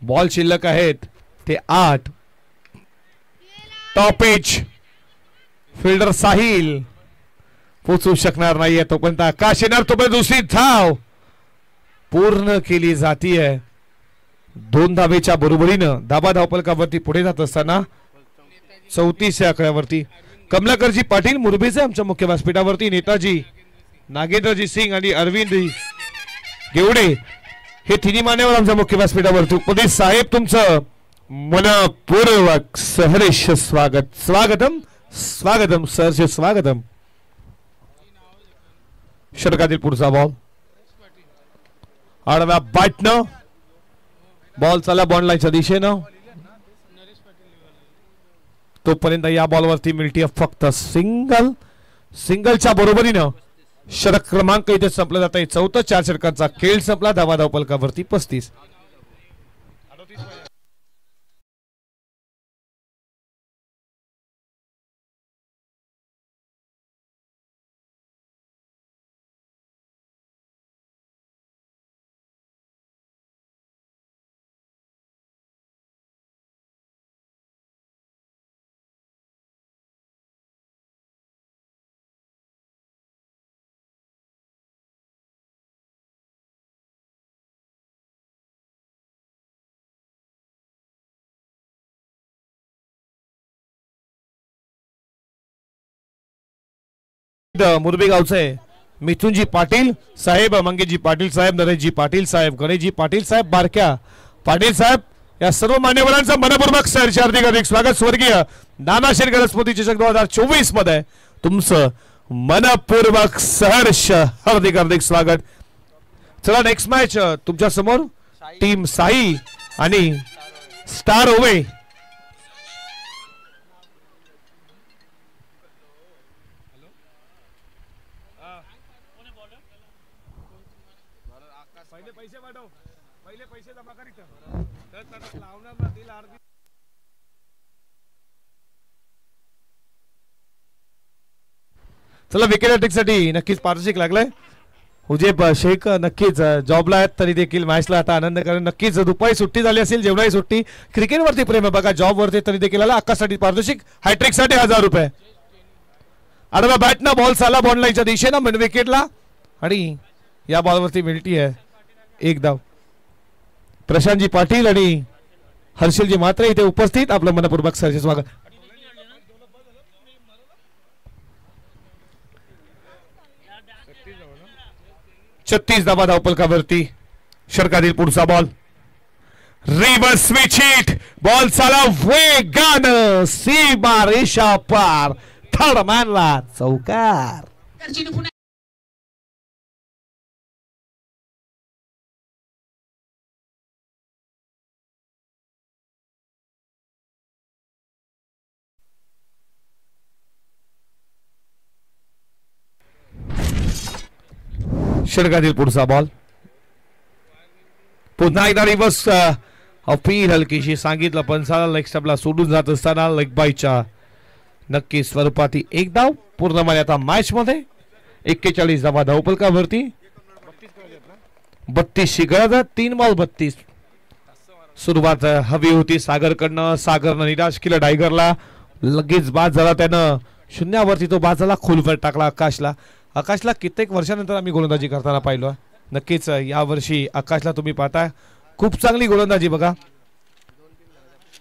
बॉल शिल्लक आहेत ते 8. टॉप एज फिल्डर साहिल पोचू शकणार नाहीये. तोपर्यंत आकाश येणार, तोपर्यंत दुसरी धाव पूर्ण केली जातीये. 2 धावेच्या बरोबरीनं धाबा धावपलकावरती पुढे जात असताना 34 या आकड्यावरती. कमलाकरजी पाटील मुरबीचे आमच्या मुख्य व्यासपीठावरती. नेताजी नागेंद्रजी सिंग आणि अरविंद गेवडे हे तिन्ही मान्यवर आमच्या मुख्य व्यासपीठावरती उपदेश. साहेब तुमचं मनपूर्वक सहर्ष स्वागत. स्वागतम स्वागतम सहर्ष स्वागतम. षटकातील पुढचा बॉल आडव्या बॅटनं बॉल चाला बॉल लाईनच्या दिशेनं. तोपर्यंत या बॉलवरती मिळते फक्त सिंगल. सिंगलच्या बरोबरीनं षटक क्रमांक इथे संपला जात आहे. 4 षटकांचा खेळ संपला. धावा धावपलकावरती 35. मुरबी गावचे मिथुनजी पाटील साहेब, मंगेशजी पाटील साहेब, नरेशजी पाटील साहेब, गणेशजी पाटील साहेब, बारक्या पाटील साहेब या सर्व मान्यवरांचं मनपूर्वक सहर्ष हार्दिक स्वागत. स्वर्गीय नाना शेरकर स्मृती चषक 2024 मध्ये तुमचं मनपूर्वक सहर्ष हार्दिक स्वागत. चला नेक्स्ट मॅच तुमच्या समोर टीम साई आणि स्टार ओवे. चला विकेट साठी नक्कीच पारितोषिक लागलंय. हुजेब शेख नक्कीच जॉबला आहेत तरी देखील मॅचला आता आनंद करेल. नक्कीच दुपारी सुट्टी झाली असेल, जेवणाही सुट्टी. क्रिकेटवरती प्रेम आहे बघा, जॉब वरती तरी देखील आला. आकाशसाठी पारितोषिक, हॅट्रिक साठी 1000 रुपये. आडवा बॅटनं बॉल चाला बॉल लाईनच्या दिशेनं मिड विकेटला आणि या बॉलवरती मिळती आहे 1 धाव. प्रशांतजी पाटील आणि हर्षलजी मात्रे इथे उपस्थित. आपलं मनपूर्वक सहर्ष स्वागत. 36 धावा धावपलकावरती. षटकातील पुढचा ball reverse switch hit. Ball चाला वेगानं सीमा रेषा पार. थर्ड मॅनला चौकार. षटकातील पुढचा बॉल पुन्हा एकदा रिव्हर्स अपील हलकीशी सांगितलं पंचाला. लेग स्टंपला सोडून जात असताना लेग बायच्या नक्की स्वरूपात 1 धाव पूर्ण आता मॅच मध्ये. 41 धावा धावपलकावरती 32 शिखराचा 3 बॉल 32. सुरुवात हवी होती सागरकडनं. सागरनं निराश केलं टायगरला. लगेच बाद झाला त्यानं. शून्यावरती तो बाद झाला. खोलवर टाकला आकाशला. आकाशला कित्येक वर्षानंतर आम्ही गोलंदाजी करताना पाहिलो. नक्कीच यावर्षी आकाशला तुम्ही पाहताय खूप चांगली गोलंदाजी बघा.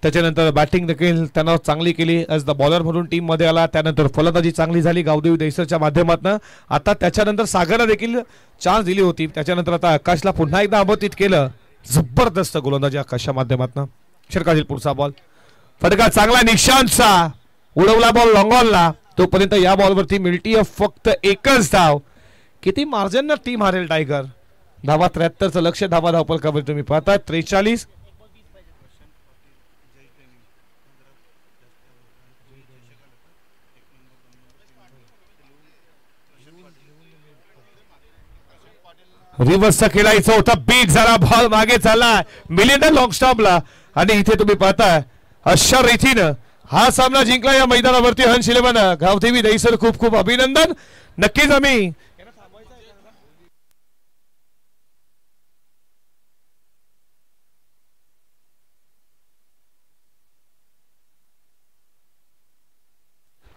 त्याच्यानंतर बॅटिंग देखील त्यानं चांगली केली. ॲज द बॉलर म्हणून टीम मध्ये आला. त्यानंतर फलंदाजी चांगली झाली गावदेवी दहिसरच्या माध्यमातून. आता त्याच्यानंतर सागरला देखील चान्स दिली होती. त्याच्यानंतर आता आकाशला पुन्हा एकदा आमंत्रित केलं. जबरदस्त गोलंदाजी आकाशच्या माध्यमातून. षटकातील पुढचा बॉल फटका चांगला निशांतचा उडवला बॉल लॉंग ऑनला. तोपर्यंत या बॉलवरती मिळती फक्त एकच धाव. किती मार्जिन टीम हारेल टायगर. धावा 73चं लक्ष. धावा धावपलकावर तुम्ही पाहता 43. रिव्हर्सचा खेळायचा होता. बीट झाला. बॉल मागे चालला मिलिंडर लॉंग स्टॉपला. आणि इथे तुम्ही पाहताय अशा रीतीनं हा सामना जिंकला या मैदानावरती हंस 11 गावदेवी दहिसर. खूप खूप अभिनंदन. नक्कीच आम्ही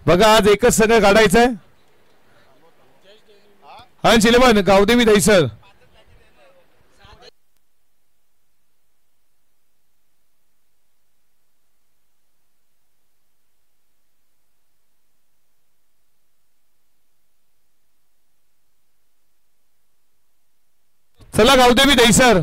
बघा आज एकच संघ काढायचा आहे. हंस 11 गावदेवी दहिसर. चला गावदेवी दहिसर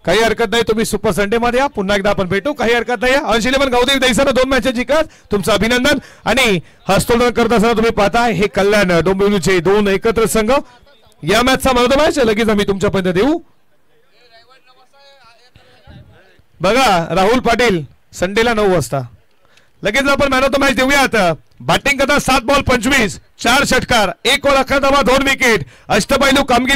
काही हरकत नाही. तुम्ही सुपर संडे मध्ये या. पुन्हा एकदा आपण भेटू. काही हरकत नाही. हंस 11 गावदेवी दहिसर 2 मॅचेस जिंकत. तुमचं अभिनंदन. आणि हस्तोलन करत असताना तुम्ही पाहता हे कल्याण डोंबिवलीचे 2 एकत्र संघ. या मॅचचा मॅन ऑफ द मॅच लगेच आम्ही तुमच्यापर्यंत देऊ. बघा राहुल पाटील संडेला 9 वाजता लगेच आपण मॅन ऑफ द मॅच देऊयात. बॅटिंग करता 7 बॉल 25 4 षटकार 1 ओव्हर 11 धावा 2 विकेट. अष्टपैलू कामगिरी